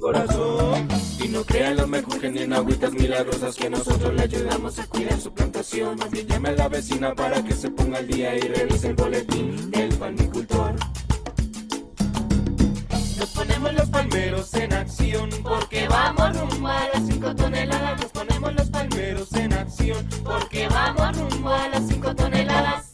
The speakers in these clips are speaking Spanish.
corazón. Y no crean los mejores ni en agüitas milagrosas que nosotros le ayudamos a cuidar su plantación. Más bien llame a la vecina para que se ponga al día y revise el boletín del palmicultor. Nos ponemos los palmeros en acción porque vamos rumbo a las 5 toneladas. Nos ponemos los palmeros en acción porque vamos rumbo a las 5 toneladas.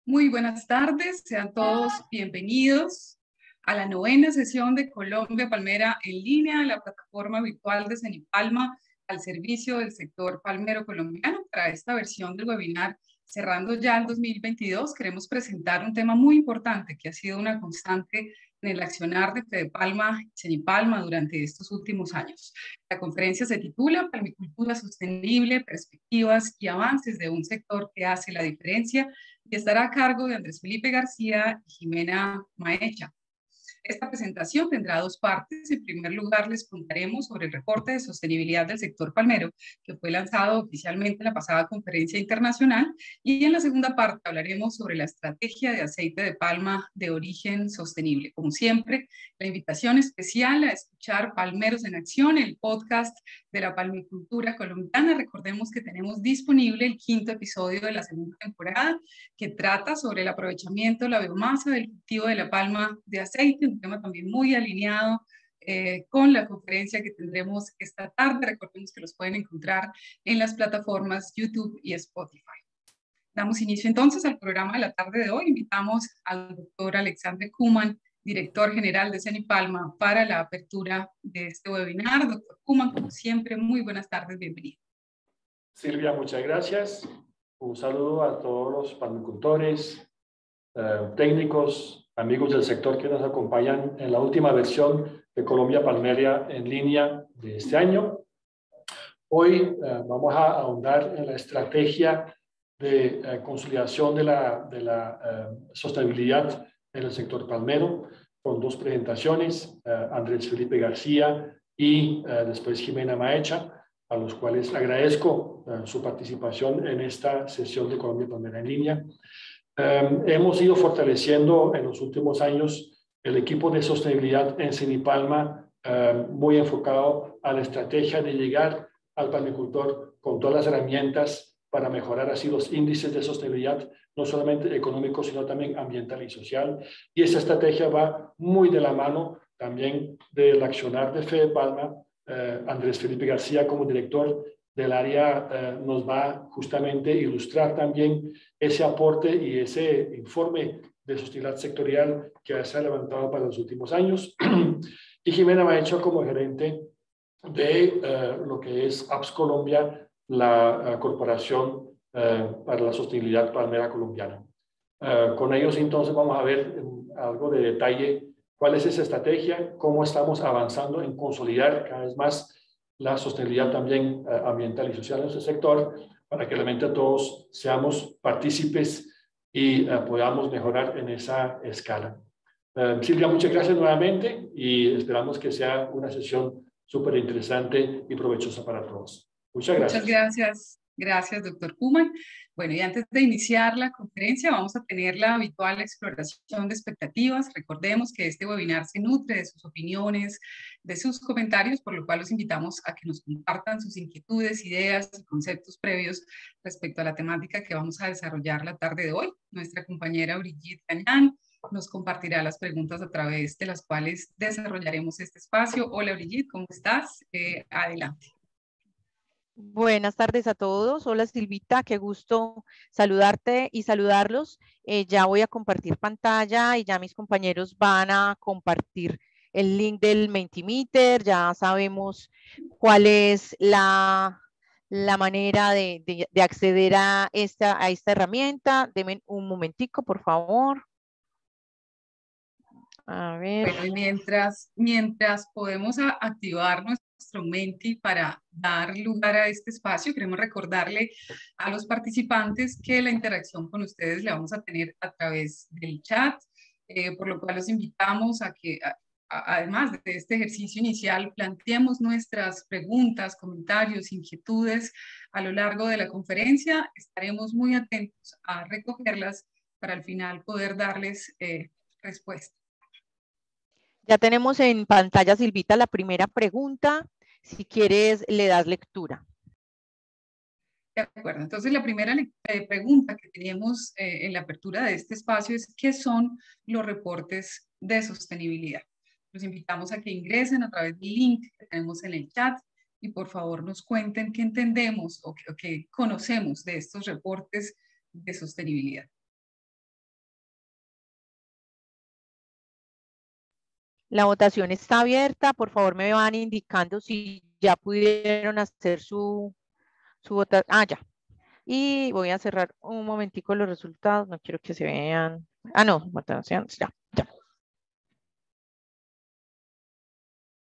Muy buenas tardes, sean todos bienvenidos a la 9ª sesión de Colombia Palmera en línea, la plataforma virtual de Cenipalma al servicio del sector palmero colombiano. Para esta versión del webinar, cerrando ya el 2022, queremos presentar un tema muy importante que ha sido una constante en el accionar de Fedepalma y Cenipalma durante estos últimos años. La conferencia se titula Palmicultura Sostenible, Perspectivas y Avances de un sector que hace la diferencia y estará a cargo de Andrés Felipe García y Jimena Maecha. Esta presentación tendrá dos partes. En primer lugar, les contaremos sobre el reporte de sostenibilidad del sector palmero, que fue lanzado oficialmente en la pasada conferencia internacional. Y en la segunda parte hablaremos sobre la estrategia de aceite de palma de origen sostenible. Como siempre, la invitación especial a escuchar Palmeros en Acción, el podcast de la palmicultura colombiana. Recordemos que tenemos disponible el 5º episodio de la segunda temporada, que trata sobre el aprovechamiento de la biomasa del cultivo de la palma de aceite, un tema también muy alineado con la conferencia que tendremos esta tarde. Recordemos que los pueden encontrar en las plataformas YouTube y Spotify. Damos inicio entonces al programa de la tarde de hoy. Invitamos al doctor Alexandre Kuman, director general de Cenipalma, para la apertura de este webinar. Doctor Kuman, como siempre, muy buenas tardes, bienvenido. Silvia, muchas gracias. Un saludo a todos los palmicultores, técnicos, amigos del sector que nos acompañan en la última versión de Colombia Palmera en línea de este año. Hoy vamos a ahondar en la estrategia de consolidación de la sostenibilidad en el sector palmero, con dos presentaciones, Andrés Felipe García y después Jimena Maecha, a los cuales agradezco su participación en esta sesión de Colombia Palmera en línea. Hemos ido fortaleciendo en los últimos años el equipo de sostenibilidad en Cenipalma, muy enfocado a la estrategia de llegar al palmicultor con todas las herramientas para mejorar así los índices de sostenibilidad, no solamente económicos, sino también ambiental y social. Y esa estrategia va muy de la mano también del accionar de Fedepalma. Andrés Felipe García, como director del área, nos va justamente a ilustrar también ese aporte y ese informe de sostenibilidad sectorial que se ha levantado para los últimos años. Y Jimena Maecha como gerente de lo que es APS Colombia, la corporación para la sostenibilidad palmera colombiana. Con ellos entonces vamos a ver algo de detalle cuál es esa estrategia, cómo estamos avanzando en consolidar cada vez más la sostenibilidad también ambiental y social en este sector, para que realmente todos seamos partícipes y podamos mejorar en esa escala. Silvia, muchas gracias nuevamente y esperamos que sea una sesión súper interesante y provechosa para todos. Muchas gracias. Muchas gracias. Gracias, doctor Kuman. Bueno, y antes de iniciar la conferencia, vamos a tener la habitual exploración de expectativas. Recordemos que este webinar se nutre de sus opiniones, de sus comentarios, por lo cual los invitamos a que nos compartan sus inquietudes, ideas y conceptos previos respecto a la temática que vamos a desarrollar la tarde de hoy. Nuestra compañera Brigitte Cañán nos compartirá las preguntas a través de las cuales desarrollaremos este espacio. Hola Brigitte, ¿cómo estás? Adelante. Buenas tardes a todos. Hola Silvita, qué gusto saludarte y saludarlos. Ya voy a compartir pantalla y ya mis compañeros van a compartir el link del Mentimeter. Ya sabemos cuál es la manera de acceder a esta herramienta. Denme un momentico, por favor. A ver. Bueno, y mientras podemos activar nuestro Menti para dar lugar a este espacio, queremos recordarle a los participantes que la interacción con ustedes la vamos a tener a través del chat, por lo cual los invitamos a que, además de este ejercicio inicial, planteemos nuestras preguntas, comentarios, inquietudes a lo largo de la conferencia. Estaremos muy atentos a recogerlas para al final poder darles respuesta. Ya tenemos en pantalla, Silvita, la primera pregunta. Si quieres, le das lectura. De acuerdo, entonces la primera pregunta que teníamos en la apertura de este espacio es ¿qué son los reportes de sostenibilidad? Los invitamos a que ingresen a través del link que tenemos en el chat y por favor nos cuenten qué entendemos o qué conocemos de estos reportes de sostenibilidad. La votación está abierta. Por favor, me van indicando si ya pudieron hacer su votación. Ah, ya. Y voy a cerrar un momentico los resultados. No quiero que se vean. Ah, no, votación. Ya.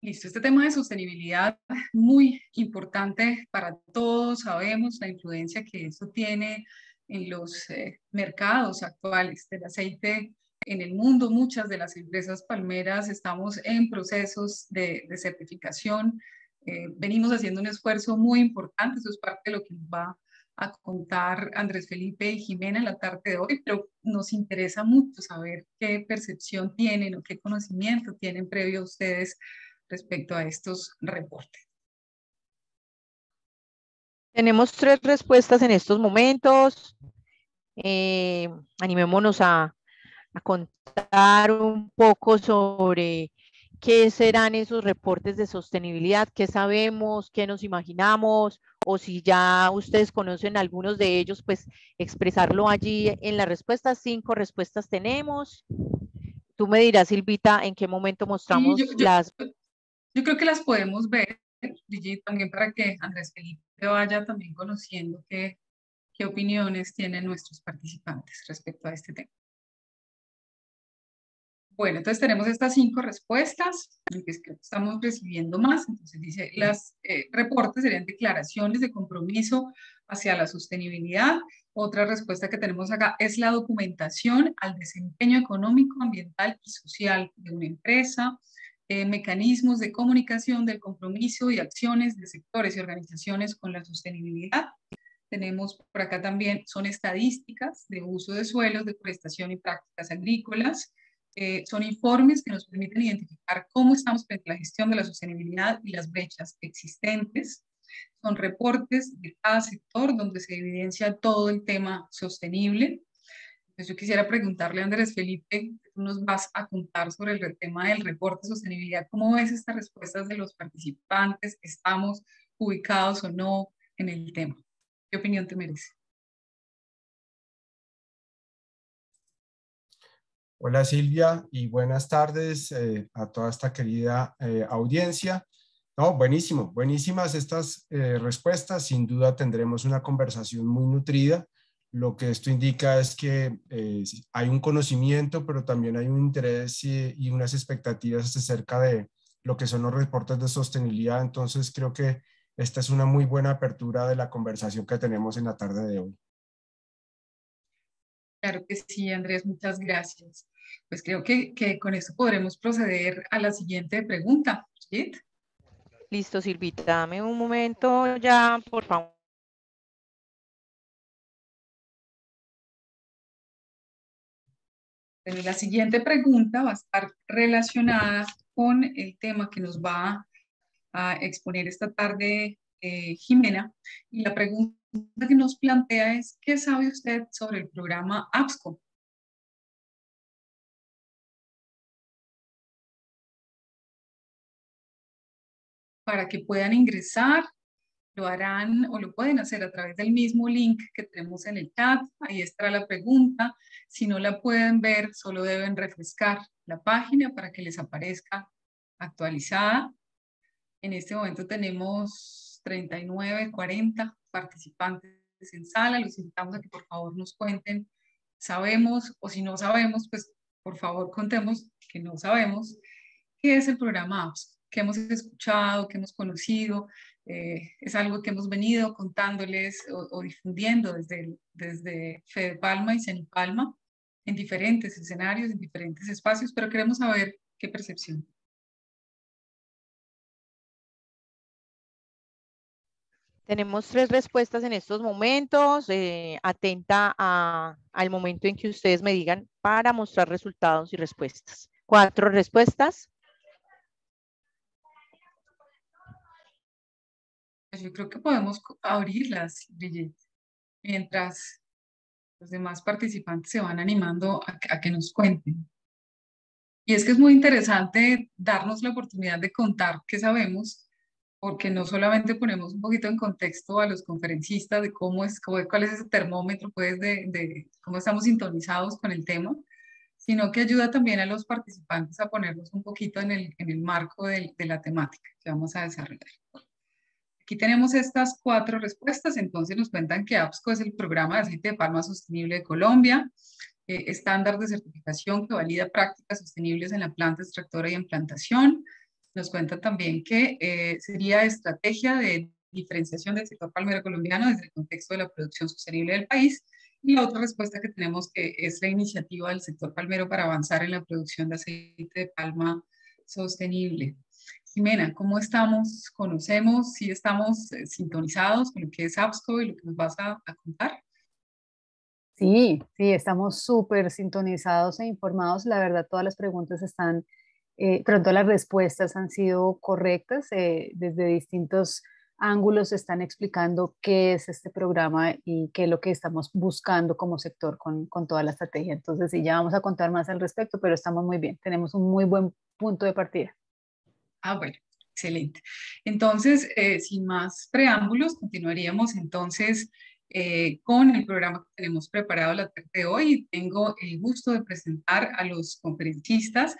Listo, este tema de sostenibilidad muy importante para todos. Sabemos la influencia que eso tiene en los mercados actuales del aceite en el mundo. Muchas de las empresas palmeras estamos en procesos de certificación. Venimos haciendo un esfuerzo muy importante. Eso es parte de lo que nos va a contar Andrés Felipe y Jimena en la tarde de hoy, pero nos interesa mucho saber qué percepción tienen o qué conocimiento tienen previo a ustedes respecto a estos reportes. Tenemos 3 respuestas en estos momentos. Animémonos a contar un poco sobre qué serán esos reportes de sostenibilidad, qué sabemos, qué nos imaginamos, o si ya ustedes conocen algunos de ellos, pues expresarlo allí en las respuestas. 5 respuestas tenemos. Tú me dirás, Silvita, en qué momento mostramos las... Yo creo que las podemos ver, Gigi, también para que Andrés Felipe vaya también conociendo qué opiniones tienen nuestros participantes respecto a este tema. Bueno, entonces tenemos estas 5 respuestas, que estamos recibiendo más. Entonces dice, las reportes serían declaraciones de compromiso hacia la sostenibilidad. Otra respuesta que tenemos acá es la documentación al desempeño económico, ambiental y social de una empresa. Mecanismos de comunicación del compromiso y acciones de sectores y organizaciones con la sostenibilidad. Tenemos por acá también, son estadísticas de uso de suelos, deforestación y prácticas agrícolas. Son informes que nos permiten identificar cómo estamos frente a la gestión de la sostenibilidad y las brechas existentes. Son reportes de cada sector donde se evidencia todo el tema sostenible. Entonces yo quisiera preguntarle a Andrés Felipe, tú nos vas a contar sobre el tema del reporte de sostenibilidad. ¿Cómo ves estas respuestas de los participantes? ¿Estamos ubicados o no en el tema? ¿Qué opinión te merece? Hola Silvia y buenas tardes a toda esta querida audiencia. No, buenísimo, buenísimas estas respuestas. Sin duda tendremos una conversación muy nutrida. Lo que esto indica es que hay un conocimiento, pero también hay un interés y unas expectativas acerca de lo que son los reportes de sostenibilidad. Entonces creo que esta es una muy buena apertura de la conversación que tenemos en la tarde de hoy. Claro que sí, Andrés, muchas gracias. Pues creo que con esto podremos proceder a la siguiente pregunta. ¿Sí? Listo, Silvita, dame un momento ya, por favor. Pero la siguiente pregunta va a estar relacionada con el tema que nos va a exponer esta tarde Jimena. Y la pregunta que nos plantea es, ¿qué sabe usted sobre el programa APSCO? Para que puedan ingresar, lo harán o lo pueden hacer a través del mismo link que tenemos en el chat. Ahí estará la pregunta. Si no la pueden ver, solo deben refrescar la página para que les aparezca actualizada. En este momento tenemos 39, 40 participantes en sala. Los invitamos a que por favor nos cuenten, sabemos o si no sabemos, pues por favor contemos que no sabemos qué es el programa APSCO, qué hemos escuchado, qué hemos conocido. Es algo que hemos venido contándoles o difundiendo desde Fedepalma y Cenipalma en diferentes escenarios, en diferentes espacios, pero queremos saber qué percepción. Tenemos 3 respuestas en estos momentos. Atenta al momento en que ustedes me digan para mostrar resultados y respuestas. 4 respuestas. Yo creo que podemos abrirlas, Brigitte, mientras los demás participantes se van animando a que nos cuenten. Y es que es muy interesante darnos la oportunidad de contar qué sabemos, porque no solamente ponemos un poquito en contexto a los conferencistas de cuál es ese termómetro, pues, de cómo estamos sintonizados con el tema, sino que ayuda también a los participantes a ponernos un poquito en el marco de la temática que vamos a desarrollar. Aquí tenemos estas 4 respuestas, entonces nos cuentan que APSCO es el programa de aceite de palma sostenible de Colombia, estándar de certificación que valida prácticas sostenibles en la planta extractora y en plantación. Nos cuenta también que sería estrategia de diferenciación del sector palmero colombiano desde el contexto de la producción sostenible del país. Y la otra respuesta que tenemos que es la iniciativa del sector palmero para avanzar en la producción de aceite de palma sostenible. Jimena, ¿cómo estamos? ¿Conocemos? ¿Sí estamos sintonizados con lo que es APSCO y lo que nos vas a contar? Sí, sí, estamos súper sintonizados e informados. La verdad, todas las preguntas están, pero todas las respuestas han sido correctas. Desde distintos ángulos están explicando qué es este programa y qué es lo que estamos buscando como sector con toda la estrategia. Entonces, sí, ya vamos a contar más al respecto, pero estamos muy bien. Tenemos un muy buen punto de partida. Bueno, excelente. Entonces, sin más preámbulos, continuaríamos entonces con el programa que tenemos preparado la tarde de hoy. Tengo el gusto de presentar a los conferencistas.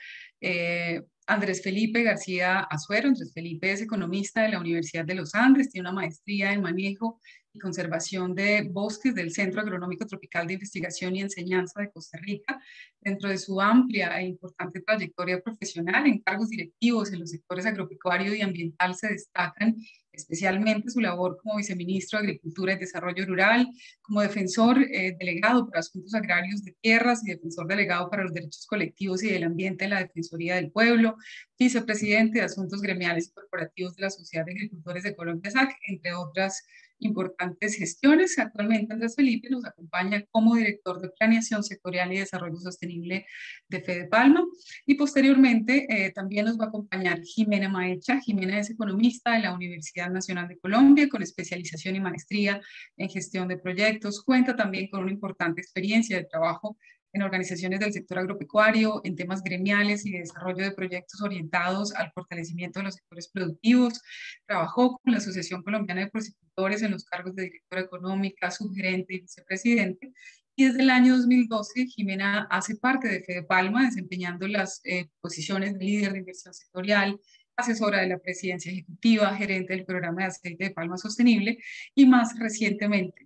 Andrés Felipe García Azuero. Andrés Felipe es economista de la Universidad de los Andes, tiene una maestría en manejo y conservación de bosques del Centro Agronómico Tropical de Investigación y Enseñanza de Costa Rica. Dentro de su amplia e importante trayectoria profesional en cargos directivos en los sectores agropecuario y ambiental se destacan especialmente su labor como viceministro de Agricultura y Desarrollo Rural, como defensor delegado para asuntos agrarios de tierras y defensor delegado para los derechos colectivos y del ambiente en la Defensoría del Pueblo, vicepresidente de Asuntos Gremiales y Corporativos de la Sociedad de Agricultores de Colombia, SAC, entre otras importantes gestiones. Actualmente Andrés Felipe nos acompaña como director de Planeación Sectorial y Desarrollo Sostenible de Fedepalma y posteriormente también nos va a acompañar Jimena Maecha. Jimena es economista de la Universidad Nacional de Colombia con especialización y maestría en gestión de proyectos. Cuenta también con una importante experiencia de trabajo en organizaciones del sector agropecuario, en temas gremiales y de desarrollo de proyectos orientados al fortalecimiento de los sectores productivos. Trabajó con la Asociación Colombiana de Porcicultores en los cargos de directora económica, subgerente y vicepresidente. Y desde el año 2012, Jimena hace parte de Fedepalma, desempeñando las posiciones de líder de inversión sectorial, asesora de la presidencia ejecutiva, gerente del programa de aceite de palma sostenible y más recientemente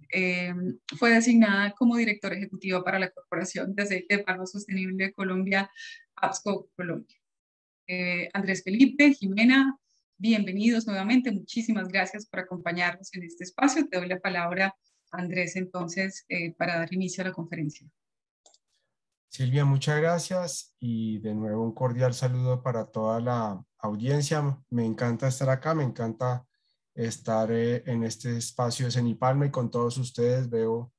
fue designada como directora ejecutiva para la Corporación de Aceite de Palma Sostenible de Colombia, APSCO Colombia. Andrés Felipe, Jimena, bienvenidos nuevamente. Muchísimas gracias por acompañarnos en este espacio. Te doy la palabra, Andrés, entonces, para dar inicio a la conferencia. Silvia, muchas gracias y de nuevo un cordial saludo para toda la audiencia. Me encanta estar acá, me encanta estar en este espacio de Cenipalma y con todos ustedes. Veo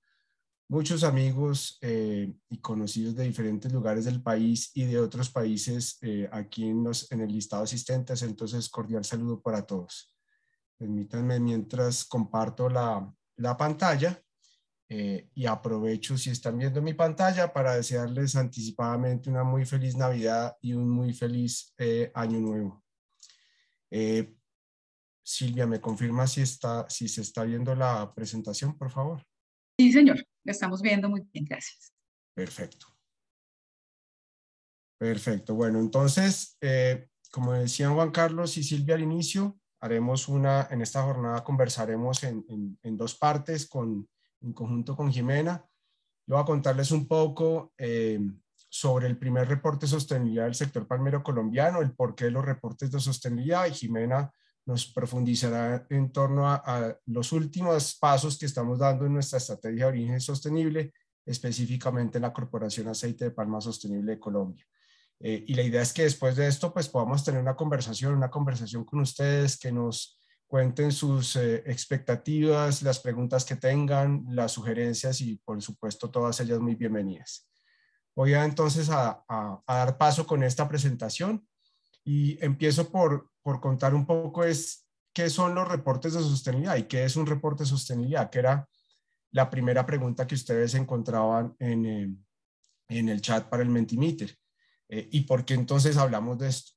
muchos amigos y conocidos de diferentes lugares del país y de otros países aquí en el listado de asistentes, entonces cordial saludo para todos. Permítanme mientras comparto la pantalla. Y aprovecho si están viendo mi pantalla para desearles anticipadamente una muy feliz Navidad y un muy feliz Año Nuevo. Silvia, ¿me confirma si se está viendo la presentación, por favor? Sí, señor, la estamos viendo muy bien, gracias. Perfecto. Perfecto, bueno, entonces, como decían Juan Carlos y Silvia al inicio, en esta jornada conversaremos en 2 partes en conjunto con Jimena. Yo voy a contarles un poco sobre el primer reporte de sostenibilidad del sector palmero colombiano, el porqué de los reportes de sostenibilidad, y Jimena nos profundizará en torno a los últimos pasos que estamos dando en nuestra estrategia de origen sostenible, específicamente en la Corporación Aceite de Palma Sostenible de Colombia. Y la idea es que después de esto pues podamos tener una conversación con ustedes que nos cuenten sus expectativas, las preguntas que tengan, las sugerencias y por supuesto todas ellas muy bienvenidas. Voy entonces a dar paso con esta presentación y empiezo por contar un poco qué son los reportes de sostenibilidad y qué es un reporte de sostenibilidad, que era la primera pregunta que ustedes encontraban en el chat para el Mentimeter. ¿Y por qué entonces hablamos de esto?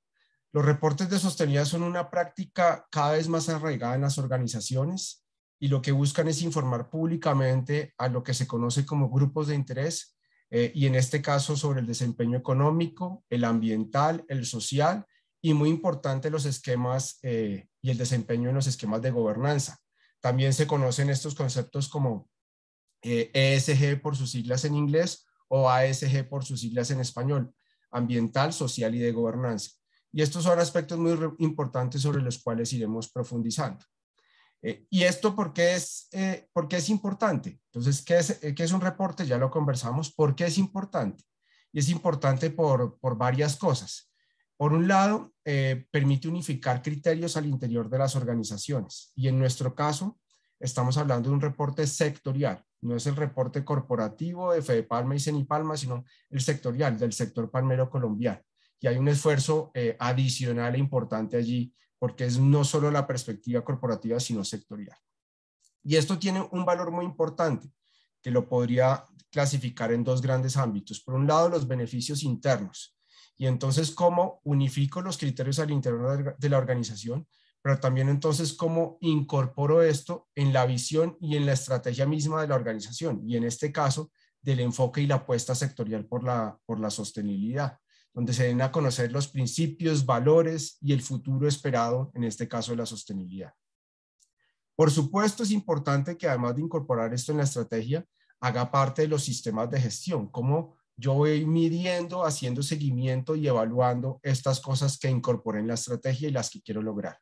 Los reportes de sostenibilidad son una práctica cada vez más arraigada en las organizaciones y lo que buscan es informar públicamente a lo que se conoce como grupos de interés y en este caso sobre el desempeño económico, el ambiental, el social y muy importante los esquemas y el desempeño en los esquemas de gobernanza. También se conocen estos conceptos como ESG por sus siglas en inglés o ASG por sus siglas en español, ambiental, social y de gobernanza. Y estos son aspectos muy importantes sobre los cuales iremos profundizando. ¿Y esto por qué es importante? Entonces, ¿qué es un reporte? Ya lo conversamos. ¿Por qué es importante? Y es importante por varias cosas. Por un lado, permite unificar criterios al interior de las organizaciones. Y en nuestro caso, estamos hablando de un reporte sectorial. No es el reporte corporativo de Fedepalma y Cenipalma, sino el sectorial del sector palmero colombiano. Y hay un esfuerzo adicional e importante allí, porque es no solo la perspectiva corporativa, sino sectorial. Y esto tiene un valor muy importante, que lo podría clasificar en dos grandes ámbitos. Por un lado, los beneficios internos. Y entonces, ¿cómo unifico los criterios al interior de la organización? Pero también entonces, ¿cómo incorporo esto en la visión y en la estrategia misma de la organización? Y en este caso, del enfoque y la apuesta sectorial por la sostenibilidad, donde se den a conocer los principios, valores y el futuro esperado, en este caso de la sostenibilidad. Por supuesto, es importante que además de incorporar esto en la estrategia, haga parte de los sistemas de gestión, cómo yo voy midiendo, haciendo seguimiento y evaluando estas cosas que incorporé en la estrategia y las que quiero lograr.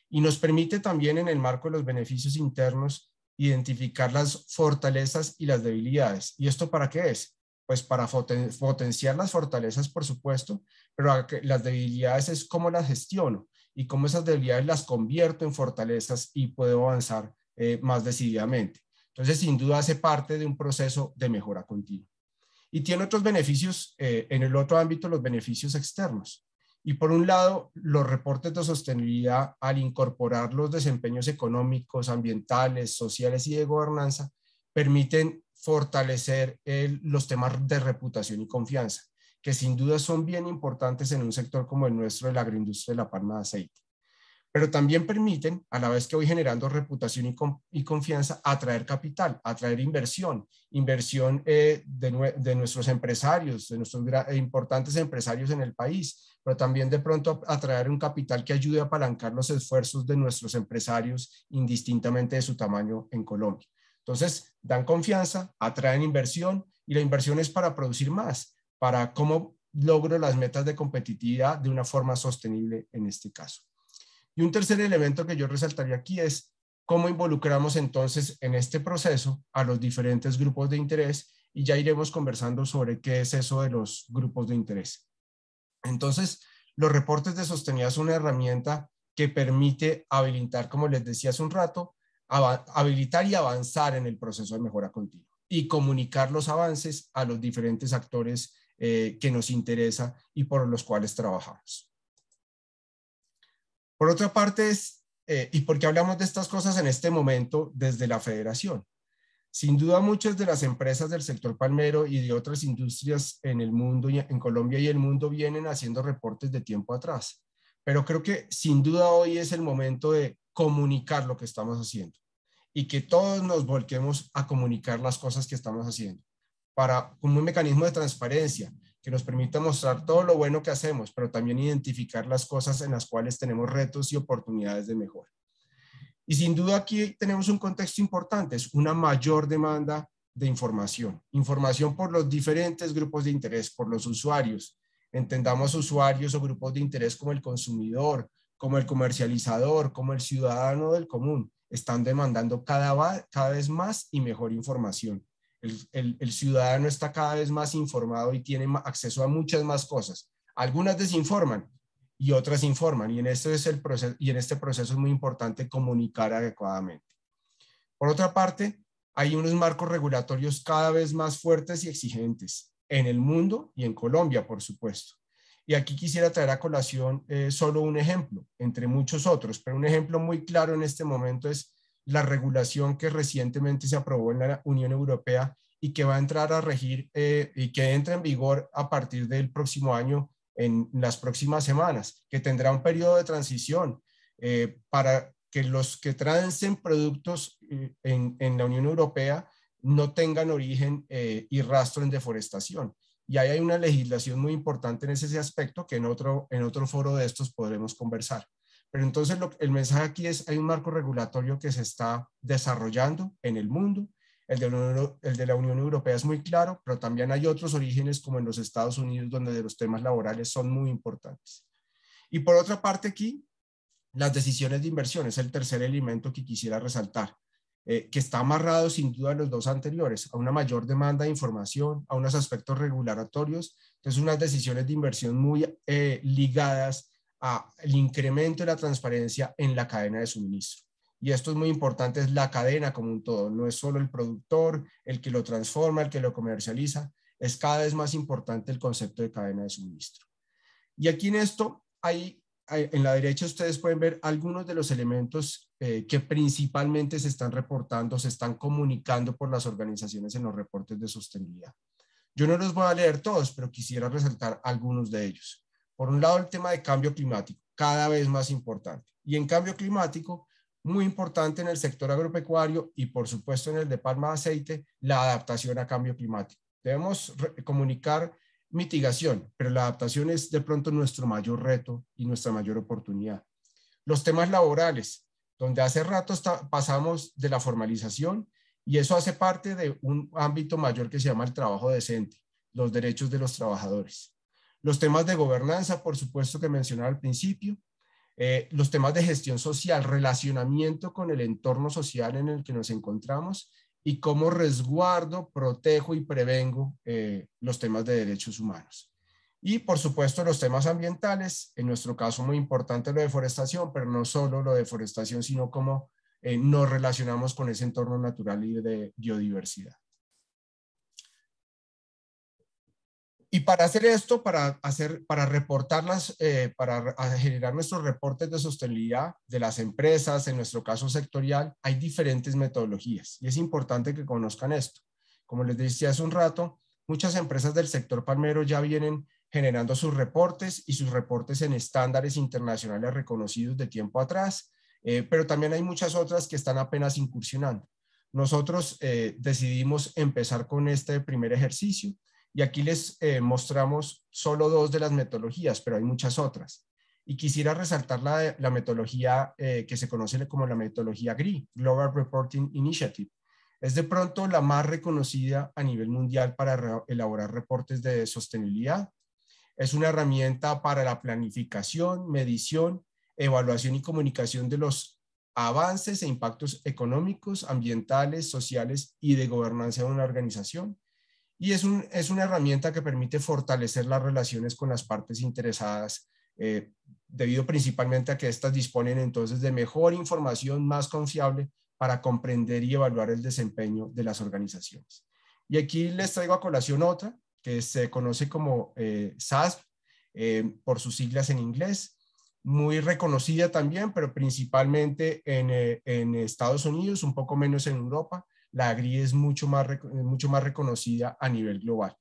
Y nos permite también en el marco de los beneficios internos identificar las fortalezas y las debilidades. ¿Y esto para qué es? Pues para potenciar las fortalezas, por supuesto, pero las debilidades es cómo las gestiono y cómo esas debilidades las convierto en fortalezas y puedo avanzar más decididamente. Entonces, sin duda hace parte de un proceso de mejora continua. Y tiene otros beneficios, en el otro ámbito, los beneficios externos. Y por un lado, los reportes de sostenibilidad, al incorporar los desempeños económicos, ambientales, sociales y de gobernanza, permiten fortalecer los temas de reputación y confianza, que sin duda son bien importantes en un sector como el nuestro de la agroindustria de la palma de aceite. Pero también permiten, a la vez que voy generando reputación y confianza, atraer capital, atraer inversión de nuestros empresarios, de nuestros importantes empresarios en el país, pero también de pronto atraer un capital que ayude a apalancar los esfuerzos de nuestros empresarios indistintamente de su tamaño en Colombia. Entonces, dan confianza, atraen inversión y la inversión es para producir más, para cómo logro las metas de competitividad de una forma sostenible en este caso. Y un tercer elemento que yo resaltaría aquí es cómo involucramos entonces en este proceso a los diferentes grupos de interés y ya iremos conversando sobre qué es eso de los grupos de interés. Entonces, los reportes de sostenibilidad son una herramienta que permite habilitar, como les decía hace un rato, habilitar y avanzar en el proceso de mejora continua y comunicar los avances a los diferentes actores que nos interesa y por los cuales trabajamos. Por otra parte, ¿y por qué hablamos de estas cosas en este momento desde la federación? Sin duda, muchas de las empresas del sector palmero y de otras industrias en el mundo, en Colombia y el mundo, vienen haciendo reportes de tiempo atrás. Pero creo que sin duda hoy es el momento de comunicar lo que estamos haciendo y que todos nos volquemos a comunicar las cosas que estamos haciendo como un mecanismo de transparencia que nos permita mostrar todo lo bueno que hacemos, pero también identificar las cosas en las cuales tenemos retos y oportunidades de mejora. Y sin duda aquí tenemos un contexto importante, es una mayor demanda de información. Información por los diferentes grupos de interés, por los usuarios. Entendamos usuarios o grupos de interés como el consumidor, como el comercializador, como el ciudadano del común. Están demandando cada vez más y mejor información. El ciudadano está cada vez más informado y tiene acceso a muchas más cosas. Algunas desinforman y otras informan. Y en este proceso es muy importante comunicar adecuadamente. Por otra parte, hay unos marcos regulatorios cada vez más fuertes y exigentes en el mundo y en Colombia, por supuesto. Y aquí quisiera traer a colación solo un ejemplo, entre muchos otros, pero un ejemplo muy claro en este momento es la regulación que recientemente se aprobó en la Unión Europea y que va a entrar a regir y que entra en vigor a partir del próximo año, en las próximas semanas, que tendrá un periodo de transición para que los que traen productos en la Unión Europea no tengan origen y rastro en deforestación. Y ahí hay una legislación muy importante en ese aspecto que en otro foro de estos podremos conversar. Pero entonces el mensaje aquí es, hay un marco regulatorio que se está desarrollando en el mundo. El de la Unión Europea es muy claro, pero también hay otros orígenes como en los Estados Unidos, donde los temas laborales son muy importantes. Y por otra parte aquí, las decisiones de inversión es el tercer elemento que quisiera resaltar, que está amarrado sin duda a los dos anteriores, a una mayor demanda de información, a unos aspectos regulatorios, entonces unas decisiones de inversión muy ligadas al incremento de la transparencia en la cadena de suministro. Y esto es muy importante, es la cadena como un todo, no es solo el productor, el que lo transforma, el que lo comercializa, es cada vez más importante el concepto de cadena de suministro. Y aquí en esto en la derecha ustedes pueden ver algunos de los elementos que principalmente se están reportando, se están comunicando por las organizaciones en los reportes de sostenibilidad. Yo no los voy a leer todos, pero quisiera resaltar algunos de ellos. Por un lado, el tema de cambio climático, cada vez más importante. Y en cambio climático, muy importante en el sector agropecuario y por supuesto en el de palma de aceite, la adaptación a cambio climático. Debemos comunicar mitigación, pero la adaptación es de pronto nuestro mayor reto y nuestra mayor oportunidad. Los temas laborales, donde hace rato pasamos de la formalización y eso hace parte de un ámbito mayor que se llama el trabajo decente, los derechos de los trabajadores. Los temas de gobernanza, por supuesto que mencionaba al principio, los temas de gestión social, relacionamiento con el entorno social en el que nos encontramos y cómo resguardo, protejo y prevengo los temas de derechos humanos. Y por supuesto los temas ambientales, en nuestro caso muy importante la deforestación, pero no solo la deforestación, sino cómo nos relacionamos con ese entorno natural y de biodiversidad. Y para hacer esto, para reportarlas, para generar nuestros reportes de sostenibilidad de las empresas, en nuestro caso sectorial, hay diferentes metodologías y es importante que conozcan esto. Como les decía hace un rato, muchas empresas del sector palmero ya vienen generando sus reportes y sus reportes en estándares internacionales reconocidos de tiempo atrás, pero también hay muchas otras que están apenas incursionando. Nosotros decidimos empezar con este primer ejercicio. Y aquí les mostramos solo dos de las metodologías, pero hay muchas otras. Y quisiera resaltar la metodología que se conoce como la metodología GRI, Global Reporting Initiative. Es de pronto la más reconocida a nivel mundial para elaborar reportes de sostenibilidad. Es una herramienta para la planificación, medición, evaluación y comunicación de los avances e impactos económicos, ambientales, sociales y de gobernanza de una organización. Y es una herramienta que permite fortalecer las relaciones con las partes interesadas, debido principalmente a que éstas disponen entonces de mejor información más confiable para comprender y evaluar el desempeño de las organizaciones. Y aquí les traigo a colación otra, que se conoce como SASP, por sus siglas en inglés, muy reconocida también, pero principalmente en Estados Unidos, un poco menos en Europa. La GRI es mucho más reconocida a nivel global.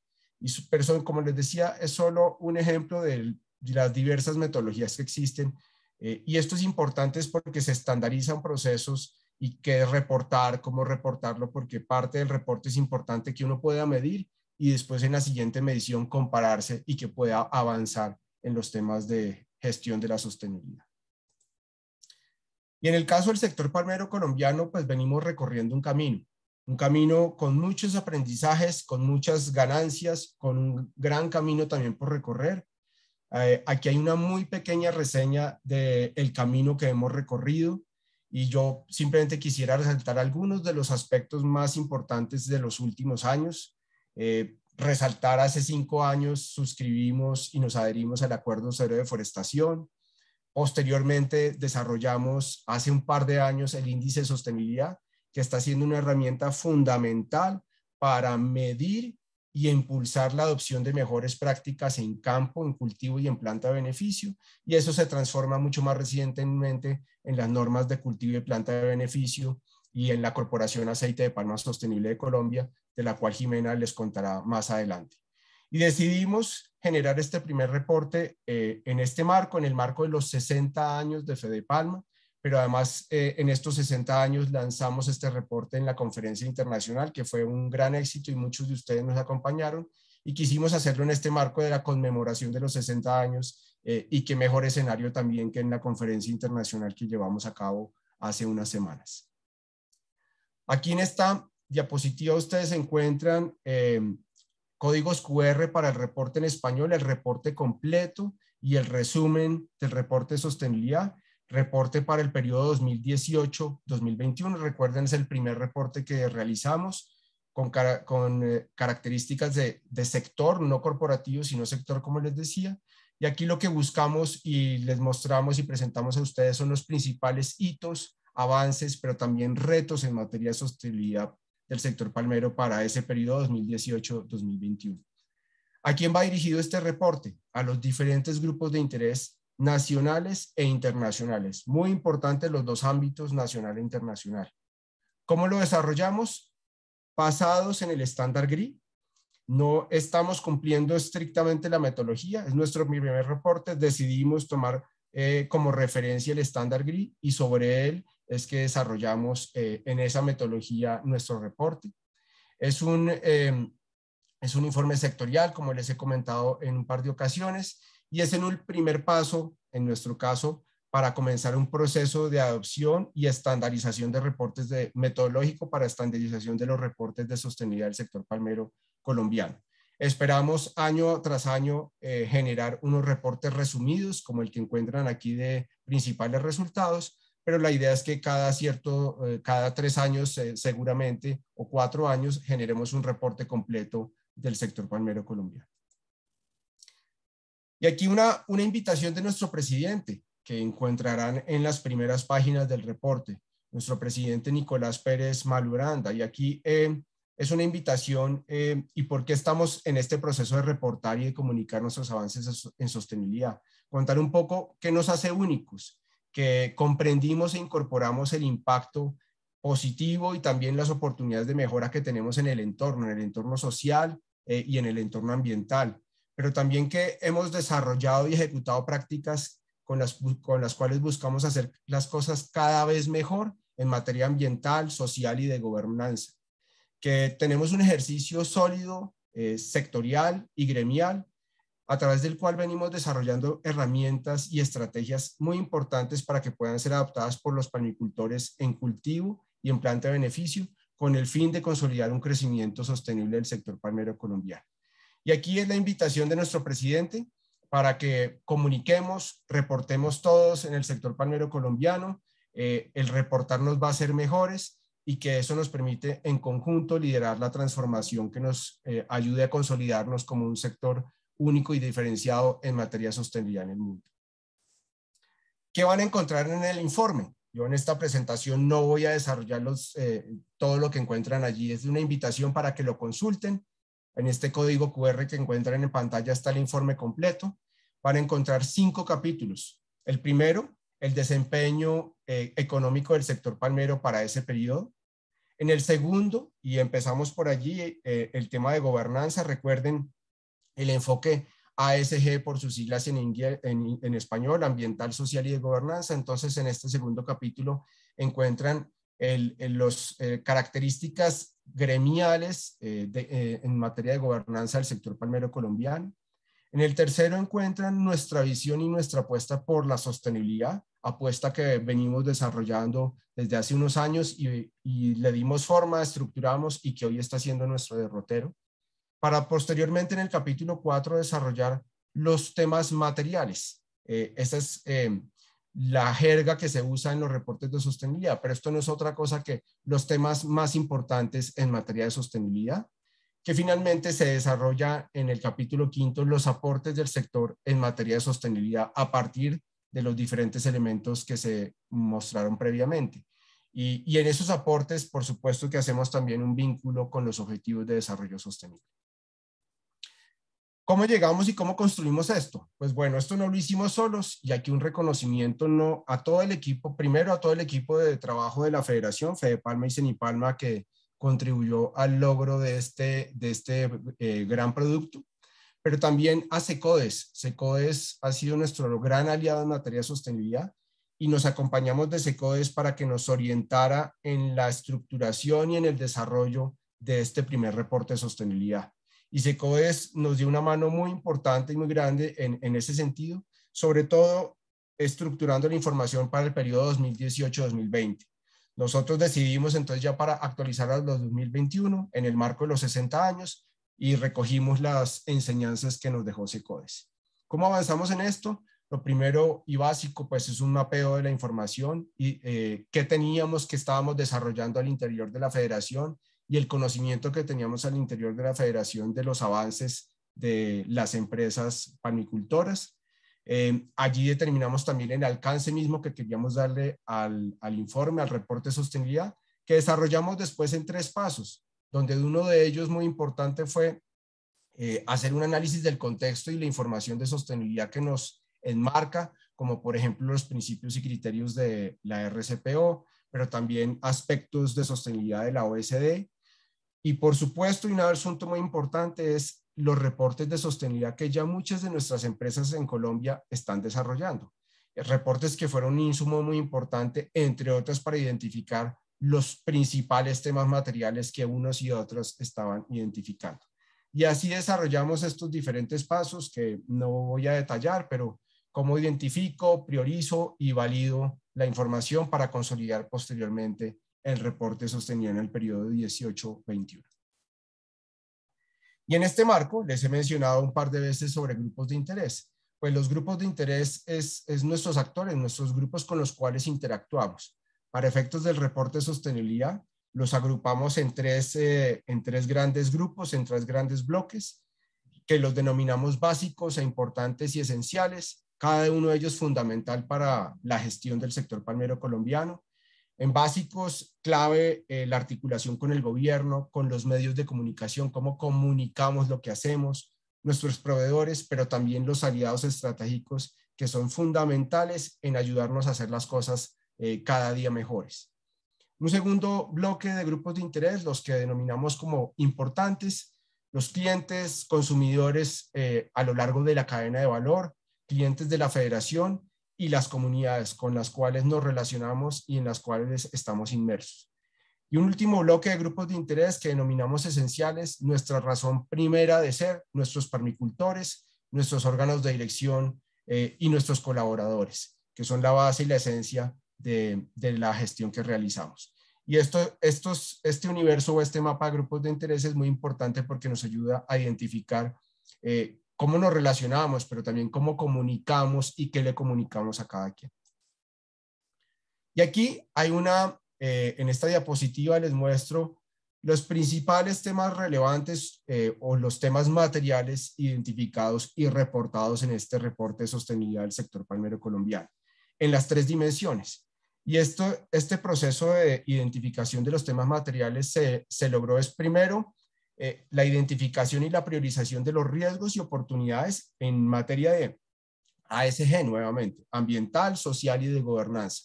Pero como les decía, es solo un ejemplo de las diversas metodologías que existen. Y esto es importante porque se estandarizan procesos y qué reportar, cómo reportarlo, porque parte del reporte es importante que uno pueda medir y después en la siguiente medición compararse y que pueda avanzar en los temas de gestión de la sostenibilidad. Y en el caso del sector palmero colombiano, pues venimos recorriendo un camino con muchos aprendizajes, con muchas ganancias, con un gran camino también por recorrer. Aquí hay una muy pequeña reseña del camino que hemos recorrido y yo simplemente quisiera resaltar algunos de los aspectos más importantes de los últimos años. resaltar, hace 5 años suscribimos y nos adherimos al Acuerdo Cero de Deforestación. Posteriormente desarrollamos hace un par de años el índice de sostenibilidad, que está siendo una herramienta fundamental para medir y impulsar la adopción de mejores prácticas en campo, en cultivo y en planta de beneficio, y eso se transforma mucho más recientemente en las normas de cultivo y planta de beneficio y en la Corporación Aceite de Palma Sostenible de Colombia, de la cual Jimena les contará más adelante. Y decidimos generar este primer reporte en este marco, en el marco de los 60 años de Fedepalma, pero además en estos 60 años lanzamos este reporte en la conferencia internacional, que fue un gran éxito y muchos de ustedes nos acompañaron, y quisimos hacerlo en este marco de la conmemoración de los 60 años, y qué mejor escenario también que en la conferencia internacional que llevamos a cabo hace unas semanas. Aquí en esta diapositiva ustedes encuentran códigos QR para el reporte en español, el reporte completo y el resumen del reporte de sostenibilidad. Reporte para el periodo 2018-2021. Recuerden, es el primer reporte que realizamos con características de sector, no corporativo, sino sector, como les decía. Y aquí lo que buscamos y les mostramos y presentamos a ustedes son los principales hitos, avances, pero también retos en materia de sostenibilidad del sector palmero para ese periodo 2018-2021. ¿A quién va dirigido este reporte? A los diferentes grupos de interés nacionales e internacionales. Muy importante los dos ámbitos, nacional e internacional. ¿Cómo lo desarrollamos? Basados en el estándar GRI. No estamos cumpliendo estrictamente la metodología, es nuestro primer reporte, decidimos tomar como referencia el estándar GRI y sobre él es que desarrollamos en esa metodología nuestro reporte. Es un informe sectorial, como les he comentado en un par de ocasiones, y es en un primer paso, en nuestro caso, para comenzar un proceso de adopción y estandarización de reportes metodológico para estandarización de los reportes de sostenibilidad del sector palmero colombiano. Esperamos año tras año generar unos reportes resumidos, como el que encuentran aquí de principales resultados, pero la idea es que cada 3 años seguramente, o 4 años, generemos un reporte completo del sector palmero colombiano. Y aquí una invitación de nuestro presidente, que encontrarán en las primeras páginas del reporte, nuestro presidente Nicolás Pérez Maluranda. Y aquí es una invitación, y por qué estamos en este proceso de reportar y de comunicar nuestros avances en sostenibilidad. Contar un poco qué nos hace únicos, que comprendimos e incorporamos el impacto positivo y también las oportunidades de mejora que tenemos en el entorno social y en el entorno ambiental, pero también que hemos desarrollado y ejecutado prácticas con las cuales buscamos hacer las cosas cada vez mejor en materia ambiental, social y de gobernanza, que tenemos un ejercicio sólido, sectorial y gremial, a través del cual venimos desarrollando herramientas y estrategias muy importantes para que puedan ser adoptadas por los palmicultores en cultivo y en planta de beneficio, con el fin de consolidar un crecimiento sostenible del sector palmero colombiano. Y aquí es la invitación de nuestro presidente para que comuniquemos, reportemos todos en el sector palmero colombiano. El reportar nos va a hacer mejores y que eso nos permite en conjunto liderar la transformación que nos ayude a consolidarnos como un sector único y diferenciado en materia de sostenibilidad en el mundo. ¿Qué van a encontrar en el informe? Yo en esta presentación no voy a desarrollar todo lo que encuentran allí. Es una invitación para que lo consulten. En este código QR que encuentran en pantalla está el informe completo. Van a encontrar 5 capítulos. El primero, el desempeño económico del sector palmero para ese periodo. En el segundo, y empezamos por allí, el tema de gobernanza. Recuerden el enfoque ASG por sus siglas en español, ambiental, social y de gobernanza. Entonces, en este segundo capítulo encuentran las características gremiales en materia de gobernanza del sector palmero colombiano. En el tercero encuentran nuestra visión y nuestra apuesta por la sostenibilidad, apuesta que venimos desarrollando desde hace unos años y le dimos forma, estructuramos y que hoy está siendo nuestro derrotero, para posteriormente en el capítulo 4 desarrollar los temas materiales. Esa es la jerga que se usa en los reportes de sostenibilidad, pero esto no es otra cosa que los temas más importantes en materia de sostenibilidad. que finalmente se desarrolla en el capítulo 5, los aportes del sector en materia de sostenibilidad a partir de los diferentes elementos que se mostraron previamente. Y en esos aportes, por supuesto que hacemos también un vínculo con los objetivos de desarrollo sostenible. ¿Cómo llegamos y cómo construimos esto? Pues bueno, esto no lo hicimos solos y aquí un reconocimiento a todo el equipo, primero a todo el equipo de trabajo de la Federación, Fedepalma y Cenipalma, que contribuyó al logro de este gran producto, pero también a Secodes. Secodes ha sido nuestro gran aliado en materia de sostenibilidad y nos acompañamos de Secodes para que nos orientara en la estructuración y en el desarrollo de este primer reporte de sostenibilidad. Y Secodes nos dio una mano muy importante y muy grande en ese sentido, sobre todo estructurando la información para el periodo 2018-2020. Nosotros decidimos entonces ya para actualizar a los 2021 en el marco de los 60 años y recogimos las enseñanzas que nos dejó Secodes. ¿Cómo avanzamos en esto? Lo primero y básico pues es un mapeo de la información y qué teníamos, que estábamos desarrollando al interior de la federación y el conocimiento que teníamos al interior de la federación de los avances de las empresas palmicultoras. Allí determinamos también el alcance mismo que queríamos darle al informe, al reporte de sostenibilidad, que desarrollamos después en 3 pasos, donde uno de ellos muy importante fue hacer un análisis del contexto y la información de sostenibilidad que nos enmarca, como por ejemplo los principios y criterios de la RCPO, pero también aspectos de sostenibilidad de la OSD. Y por supuesto, y un asunto muy importante es los reportes de sostenibilidad que ya muchas de nuestras empresas en Colombia están desarrollando. Reportes que fueron un insumo muy importante, entre otras, para identificar los principales temas materiales que unos y otros estaban identificando. Y así desarrollamos estos diferentes pasos que no voy a detallar, pero cómo identifico, priorizo y valido la información para consolidar posteriormente el reporte sostenido en el periodo 18-21. Y en este marco les he mencionado un par de veces sobre grupos de interés. Pues los grupos de interés es nuestros actores, nuestros grupos con los cuales interactuamos. Para efectos del reporte de sostenibilidad, los agrupamos en tres grandes grupos, en 3 grandes bloques, que los denominamos básicos e importantes y esenciales, cada uno de ellos fundamental para la gestión del sector palmero colombiano. En básicos, clave la articulación con el gobierno, con los medios de comunicación, cómo comunicamos lo que hacemos, nuestros proveedores, pero también los aliados estratégicos que son fundamentales en ayudarnos a hacer las cosas cada día mejores. Un segundo bloque de grupos de interés, los que denominamos como importantes, los clientes, consumidores a lo largo de la cadena de valor, clientes de la federación y las comunidades con las cuales nos relacionamos y en las cuales estamos inmersos. Y un último bloque de grupos de interés que denominamos esenciales, nuestra razón primera de ser, nuestros palmicultores, nuestros órganos de dirección y nuestros colaboradores, que son la base y la esencia de la gestión que realizamos. Y este universo o este mapa de grupos de interés es muy importante porque nos ayuda a identificar cómo nos relacionamos, pero también cómo comunicamos y qué le comunicamos a cada quien. Y aquí hay en esta diapositiva les muestro los principales temas relevantes o los temas materiales identificados y reportados en este reporte de sostenibilidad del sector palmero colombiano, en las 3 dimensiones. Y este proceso de identificación de los temas materiales se logró primero la identificación y la priorización de los riesgos y oportunidades en materia de ASG, nuevamente, ambiental, social y de gobernanza.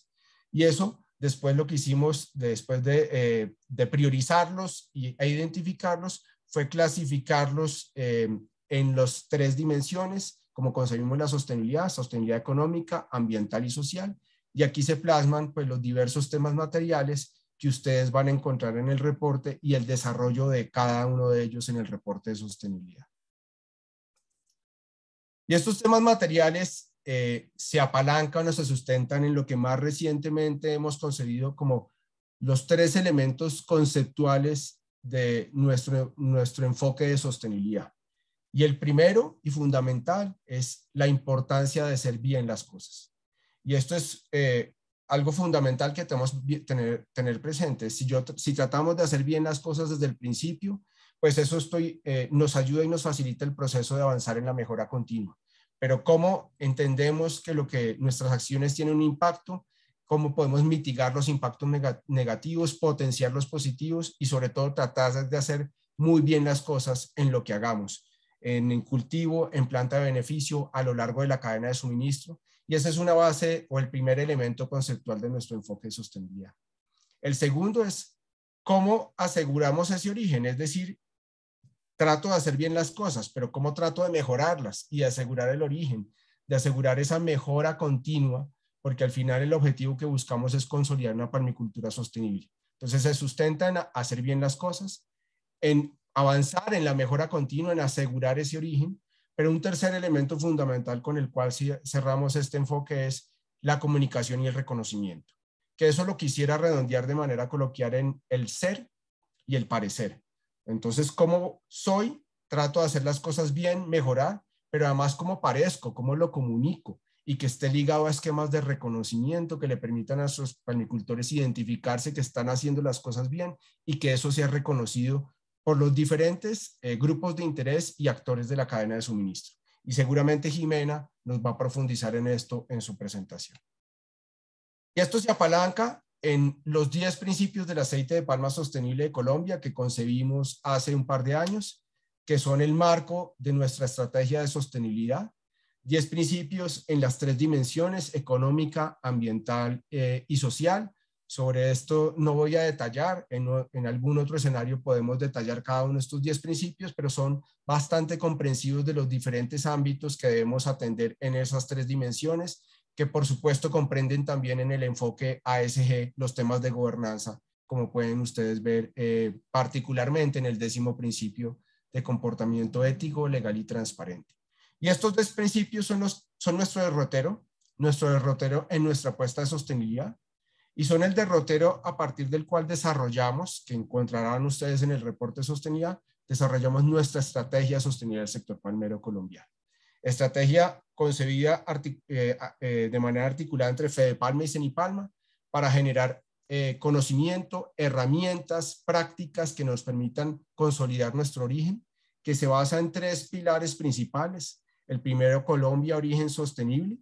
Y eso, después lo que hicimos, después de priorizarlos e identificarlos, fue clasificarlos en las 3 dimensiones, como concebimos la sostenibilidad económica, ambiental y social. Y aquí se plasman pues, los diversos temas materiales que ustedes van a encontrar en el reporte y el desarrollo de cada uno de ellos en el reporte de sostenibilidad. Y estos temas materiales se apalancan o se sustentan en lo que más recientemente hemos concebido como los 3 elementos conceptuales de nuestro enfoque de sostenibilidad. Y el primero y fundamental es la importancia de hacer bien las cosas. Y esto es algo fundamental que tenemos que tener presente. Si tratamos de hacer bien las cosas desde el principio, pues eso nos ayuda y nos facilita el proceso de avanzar en la mejora continua. Pero cómo entendemos que nuestras acciones tienen un impacto, cómo podemos mitigar los impactos negativos, potenciar los positivos y sobre todo tratar de hacer muy bien las cosas en lo que hagamos, en cultivo, en planta de beneficio, a lo largo de la cadena de suministro. Y esa es una base o el primer elemento conceptual de nuestro enfoque de sostenibilidad. El segundo es cómo aseguramos ese origen, es decir, trato de hacer bien las cosas, pero cómo trato de mejorarlas y de asegurar el origen, de asegurar esa mejora continua, porque al final el objetivo que buscamos es consolidar una palmicultura sostenible. Entonces se sustenta en hacer bien las cosas, en avanzar en la mejora continua, en asegurar ese origen, pero un tercer elemento fundamental con el cual cerramos este enfoque es la comunicación y el reconocimiento, que eso lo quisiera redondear de manera coloquial en el ser y el parecer. Entonces, ¿cómo soy? Trato de hacer las cosas bien, mejorar, pero además cómo parezco, cómo lo comunico y que esté ligado a esquemas de reconocimiento que le permitan a nuestros palmicultores identificarse que están haciendo las cosas bien y que eso sea reconocido por los diferentes grupos de interés y actores de la cadena de suministro. Y seguramente Jimena nos va a profundizar en esto en su presentación. Y esto se apalanca en los 10 principios del aceite de palma sostenible de Colombia que concebimos hace un par de años, que son el marco de nuestra estrategia de sostenibilidad. 10 principios en las 3 dimensiones, económica, ambiental y social. Sobre esto no voy a detallar, en algún otro escenario podemos detallar cada uno de estos 10 principios, pero son bastante comprensivos de los diferentes ámbitos que debemos atender en esas 3 dimensiones, que por supuesto comprenden también en el enfoque ASG los temas de gobernanza, como pueden ustedes ver particularmente en el 10º principio de comportamiento ético, legal y transparente. Y estos 10 principios son nuestro derrotero en nuestra apuesta de sostenibilidad. Y son el derrotero a partir del cual desarrollamos, que encontrarán ustedes en el reporte de sostenibilidad, desarrollamos nuestra estrategia de sostenibilidad del sector palmero colombiano. Estrategia concebida de manera articulada entre Fedepalma y Cenipalma para generar conocimiento, herramientas, prácticas que nos permitan consolidar nuestro origen, que se basa en 3 pilares principales. El primero, Colombia, origen sostenible,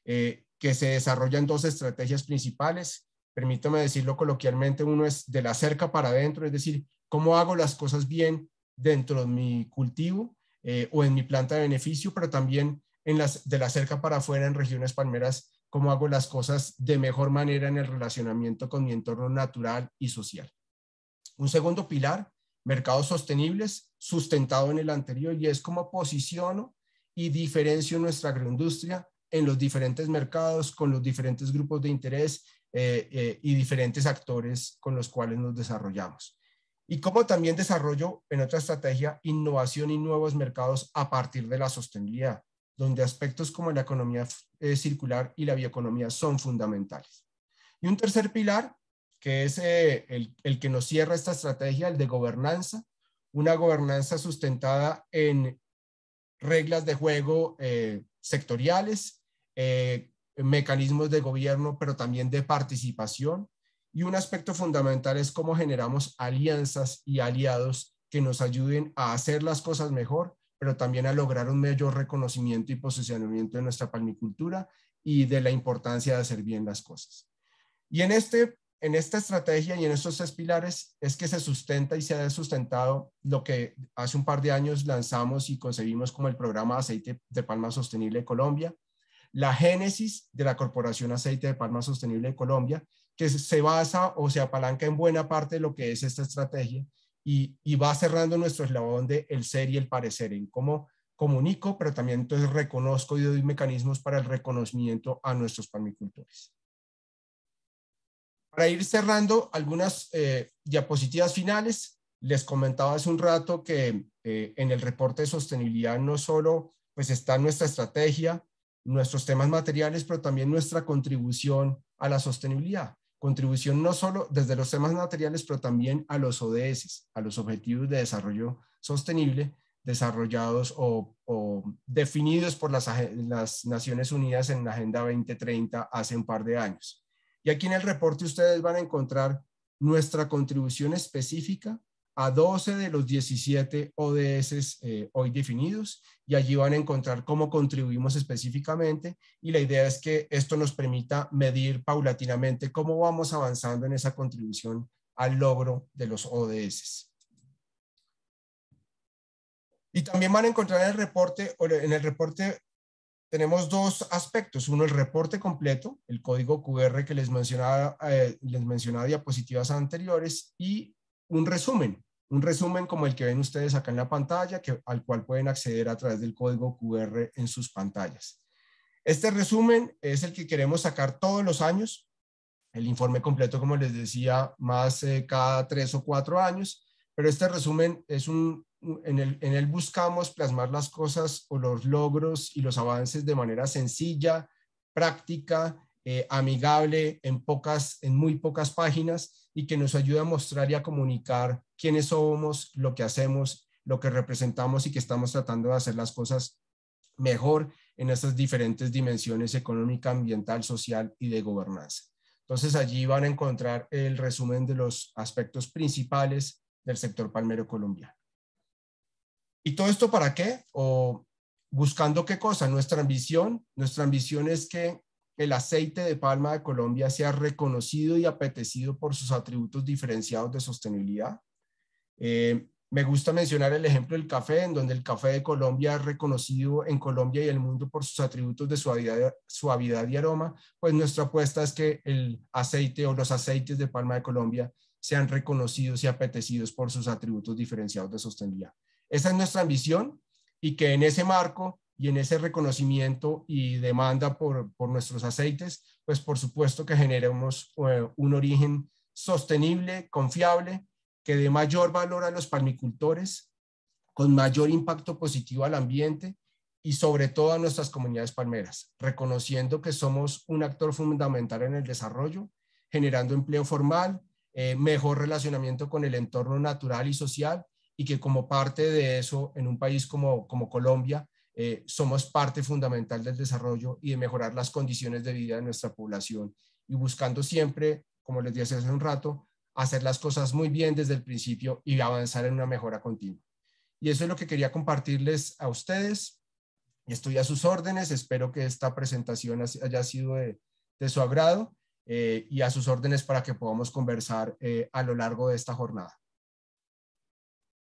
que se desarrolla en 2 estrategias principales. Permítame decirlo coloquialmente, uno es de la cerca para adentro, es decir, cómo hago las cosas bien dentro de mi cultivo o en mi planta de beneficio, pero también de la cerca para afuera en regiones palmeras, cómo hago las cosas de mejor manera en el relacionamiento con mi entorno natural y social. Un segundo pilar, mercados sostenibles, sustentado en el anterior, y es cómo posiciono y diferencio nuestra agroindustria en los diferentes mercados, con los diferentes grupos de interés y diferentes actores con los cuales nos desarrollamos. Y cómo también desarrollo en otra estrategia innovación y nuevos mercados a partir de la sostenibilidad, donde aspectos como la economía circular y la bioeconomía son fundamentales. Y un tercer pilar, que es el que nos cierra esta estrategia, el de gobernanza, una gobernanza sustentada en reglas de juego sectoriales, mecanismos de gobierno, pero también de participación. Y un aspecto fundamental es cómo generamos alianzas y aliados que nos ayuden a hacer las cosas mejor, pero también a lograr un mayor reconocimiento y posicionamiento de nuestra palmicultura y de la importancia de hacer bien las cosas. Y en esta estrategia y en estos 3 pilares es que se sustenta y se ha sustentado lo que hace un par de años lanzamos y concebimos como el programa Aceite de Palma Sostenible de Colombia, la génesis de la Corporación Aceite de Palma Sostenible de Colombia, que se basa o se apalanca en buena parte de lo que es esta estrategia y va cerrando nuestro eslabón de el ser y el parecer, en cómo comunico, pero también entonces reconozco y doy mecanismos para el reconocimiento a nuestros palmicultores. Para ir cerrando algunas diapositivas finales, les comentaba hace un rato que en el reporte de sostenibilidad no solo pues está nuestra estrategia, nuestros temas materiales, pero también nuestra contribución a la sostenibilidad. Contribución no solo desde los temas materiales, pero también a los ODS, a los Objetivos de Desarrollo Sostenible, desarrollados o definidos por las Naciones Unidas en la Agenda 2030 hace un par de años. Y aquí en el reporte ustedes van a encontrar nuestra contribución específica a 12 de los 17 ODS hoy definidos, y allí van a encontrar cómo contribuimos específicamente, y la idea es que esto nos permita medir paulatinamente cómo vamos avanzando en esa contribución al logro de los ODS. Y también van a encontrar en el reporte tenemos dos aspectos. Uno, el reporte completo, el código QR que les mencionaba diapositivas anteriores, y un resumen como el que ven ustedes acá en la pantalla, al cual pueden acceder a través del código QR en sus pantallas. Este resumen es el que queremos sacar todos los años. El informe completo, como les decía, más cada 3 o 4 años, pero este resumen es en él buscamos plasmar las cosas o los logros y los avances de manera sencilla, práctica, amigable, en muy pocas páginas, y que nos ayude a mostrar y a comunicar quiénes somos, lo que hacemos, lo que representamos, y que estamos tratando de hacer las cosas mejor en estas diferentes dimensiones: económica, ambiental, social y de gobernanza. Entonces allí van a encontrar el resumen de los aspectos principales del sector palmero colombiano. ¿Y todo esto para qué? ¿O buscando qué cosa? Nuestra ambición es que el aceite de palma de Colombia sea reconocido y apetecido por sus atributos diferenciados de sostenibilidad. Me gusta mencionar el ejemplo del café, en donde el café de Colombia es reconocido en Colombia y el mundo por sus atributos de suavidad y aroma. Pues nuestra apuesta es que el aceite o los aceites de palma de Colombia sean reconocidos y apetecidos por sus atributos diferenciados de sostenibilidad. Esa es nuestra ambición, y que en ese marco y en ese reconocimiento y demanda por nuestros aceites, pues por supuesto que generemos un origen sostenible, confiable, que dé mayor valor a los palmicultores, con mayor impacto positivo al ambiente y sobre todo a nuestras comunidades palmeras, reconociendo que somos un actor fundamental en el desarrollo, generando empleo formal, mejor relacionamiento con el entorno natural y social, y que como parte de eso, en un país como Colombia, somos parte fundamental del desarrollo y de mejorar las condiciones de vida de nuestra población, y buscando siempre, como les decía hace un rato, hacer las cosas muy bien desde el principio y avanzar en una mejora continua. Y eso es lo que quería compartirles a ustedes. Estoy a sus órdenes. Espero que esta presentación haya sido de su agrado, y a sus órdenes para que podamos conversar a lo largo de esta jornada.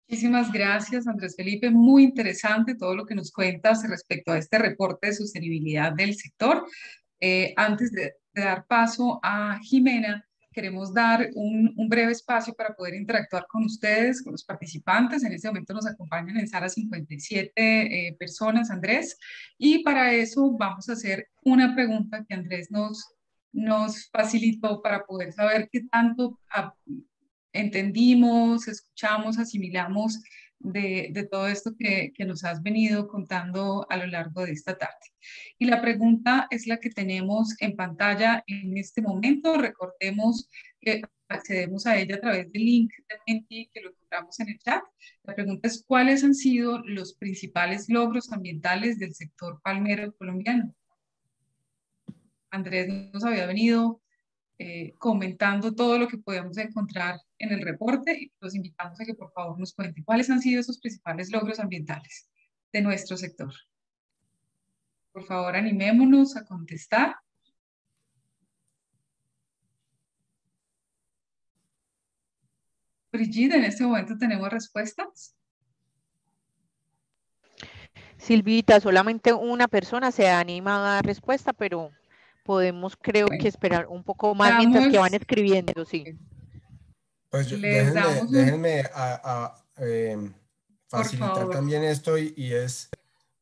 Muchísimas gracias, Andrés Felipe. Muy interesante todo lo que nos cuentas respecto a este reporte de sostenibilidad del sector. Antes de dar paso a Jimena, queremos dar un breve espacio para poder interactuar con ustedes, con los participantes. En este momento nos acompañan en sala 57 personas, Andrés, y para eso vamos a hacer una pregunta que Andrés nos facilitó para poder saber qué tanto entendimos, escuchamos, asimilamos de todo esto que nos has venido contando a lo largo de esta tarde. Y la pregunta es la que tenemos en pantalla en este momento. Recordemos que accedemos a ella a través del link de Menti que lo encontramos en el chat. La pregunta es: ¿cuáles han sido los principales logros ambientales del sector palmero colombiano? Andrés nos había venido comentando todo lo que podemos encontrar en el reporte, y los invitamos a que por favor nos cuenten cuáles han sido esos principales logros ambientales de nuestro sector. Por favor, animémonos a contestar. Brigitte, en este momento tenemos respuestas. Silvita, solamente una persona se ha animado a dar respuesta, pero podemos, creo que esperar un poco más mientras que van escribiendo, sí. Pues déjenme facilitar también esto, y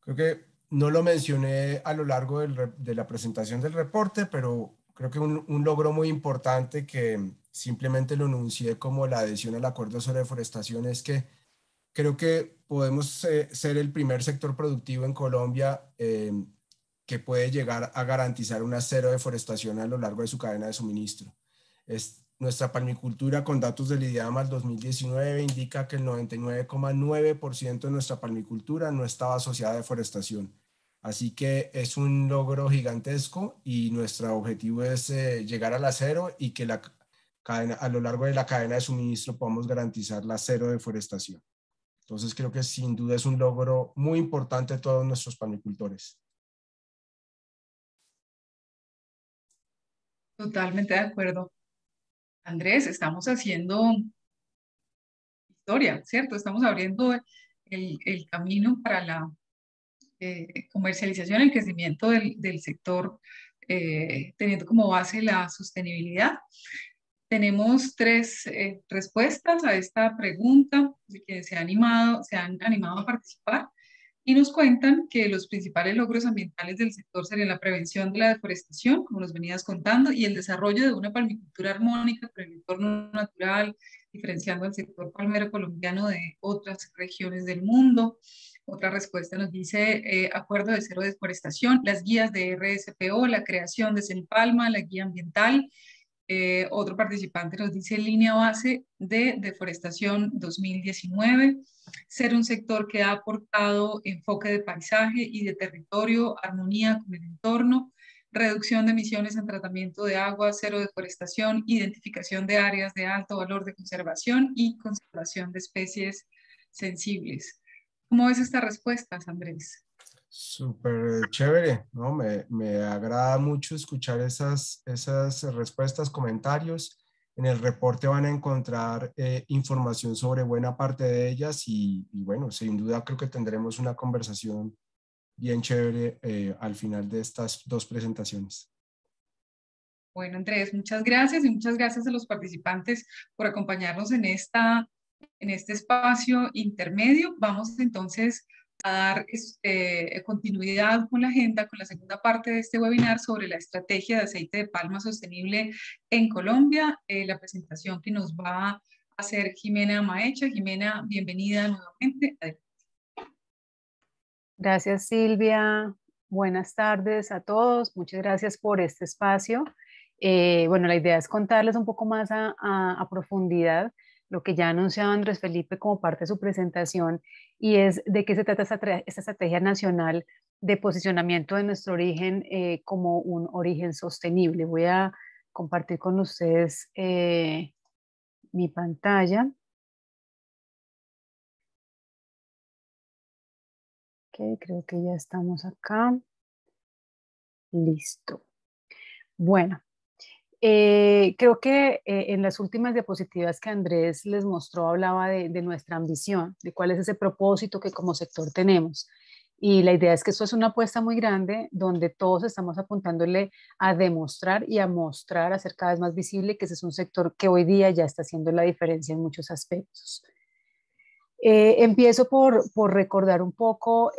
creo que no lo mencioné a lo largo de la presentación del reporte, pero creo que un logro muy importante que simplemente lo enuncié como la adhesión al Acuerdo sobre Deforestación es que creo que podemos ser el primer sector productivo en Colombia que puede llegar a garantizar una cero deforestación a lo largo de su cadena de suministro. Nuestra palmicultura, con datos del IDEAMA al 2019, indica que el 99,9% de nuestra palmicultura no estaba asociada a deforestación. Así que es un logro gigantesco, y nuestro objetivo es llegar a la cero, y que la a lo largo de la cadena de suministro podamos garantizar la cero deforestación. Entonces creo que sin duda es un logro muy importante de todos nuestros palmicultores. Totalmente de acuerdo. Andrés, estamos haciendo historia, ¿cierto? Estamos abriendo el camino para la comercialización, el crecimiento del sector, teniendo como base la sostenibilidad. Tenemos tres respuestas a esta pregunta de que se han animado a participar y nos cuentan que los principales logros ambientales del sector serían la prevención de la deforestación, como nos venías contando, y el desarrollo de una palmicultura armónica con el entorno natural, diferenciando al sector palmero colombiano de otras regiones del mundo. Otra respuesta nos dice acuerdo de cero deforestación, las guías de RSPO, la creación de Cenipalma, la guía ambiental. Otro participante nos dice línea base de deforestación 2019, ser un sector que ha aportado enfoque de paisaje y de territorio, armonía con el entorno, reducción de emisiones en tratamiento de agua, cero deforestación, identificación de áreas de alto valor de conservación y conservación de especies sensibles. ¿Cómo ves estas respuestas, Andrés? Súper chévere, ¿no? Me agrada mucho escuchar esas respuestas, comentarios. En el reporte van a encontrar información sobre buena parte de ellas y bueno, sin duda creo que tendremos una conversación bien chévere al final de estas dos presentaciones. Bueno, Andrés, muchas gracias y muchas gracias a los participantes por acompañarnos en este espacio intermedio. Vamos entonces a dar continuidad con la agenda, con la segunda parte de este webinar sobre la estrategia de aceite de palma sostenible en Colombia. La presentación que nos va a hacer Jimena Maecha. Jimena, bienvenida nuevamente. Adelante. Gracias, Silvia. Buenas tardes a todos. Muchas gracias por este espacio. Bueno, la idea es contarles un poco más a profundidad lo que ya anunciaba Andrés Felipe como parte de su presentación, y es de qué se trata esta estrategia nacional de posicionamiento de nuestro origen como un origen sostenible. Voy a compartir con ustedes mi pantalla. Ok, creo que ya estamos acá. Listo. Bueno. Creo que en las últimas diapositivas que Andrés les mostró hablaba de nuestra ambición, de cuál es ese propósito que como sector tenemos. Y la idea es que esto es una apuesta muy grande donde todos estamos apuntándole a demostrar y a mostrar, a ser cada vez más visible que ese es un sector que hoy día ya está haciendo la diferencia en muchos aspectos. Empiezo por recordar un poco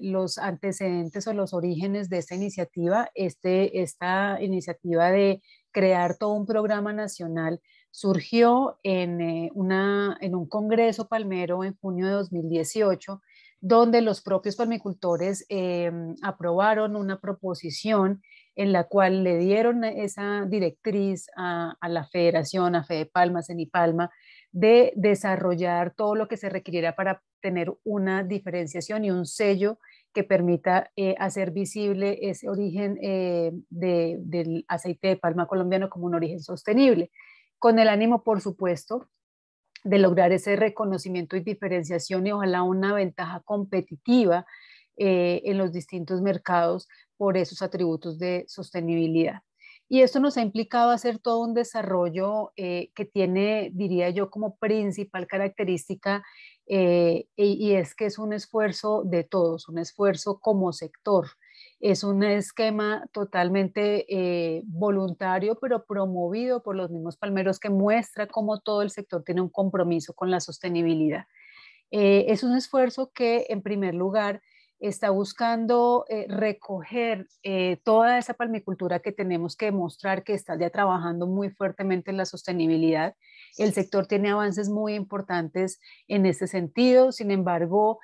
los antecedentes o los orígenes de esta iniciativa. Esta iniciativa de crear todo un programa nacional surgió en un congreso palmero en junio de 2018, donde los propios palmicultores aprobaron una proposición en la cual le dieron esa directriz a la federación, a Fedepalma, Cenipalma, de desarrollar todo lo que se requiriera para tener una diferenciación y un sello que permita hacer visible ese origen del aceite de palma colombiano como un origen sostenible, con el ánimo, por supuesto, de lograr ese reconocimiento y diferenciación y ojalá una ventaja competitiva en los distintos mercados por esos atributos de sostenibilidad. Y esto nos ha implicado hacer todo un desarrollo que tiene, diría yo, como principal característica, y es que es un esfuerzo de todos, un esfuerzo como sector. Es un esquema totalmente voluntario, pero promovido por los mismos palmeros, que muestra cómo todo el sector tiene un compromiso con la sostenibilidad. Es un esfuerzo que, en primer lugar, está buscando recoger toda esa palmicultura que tenemos que demostrar que está ya trabajando muy fuertemente en la sostenibilidad. El sector tiene avances muy importantes en este sentido, sin embargo,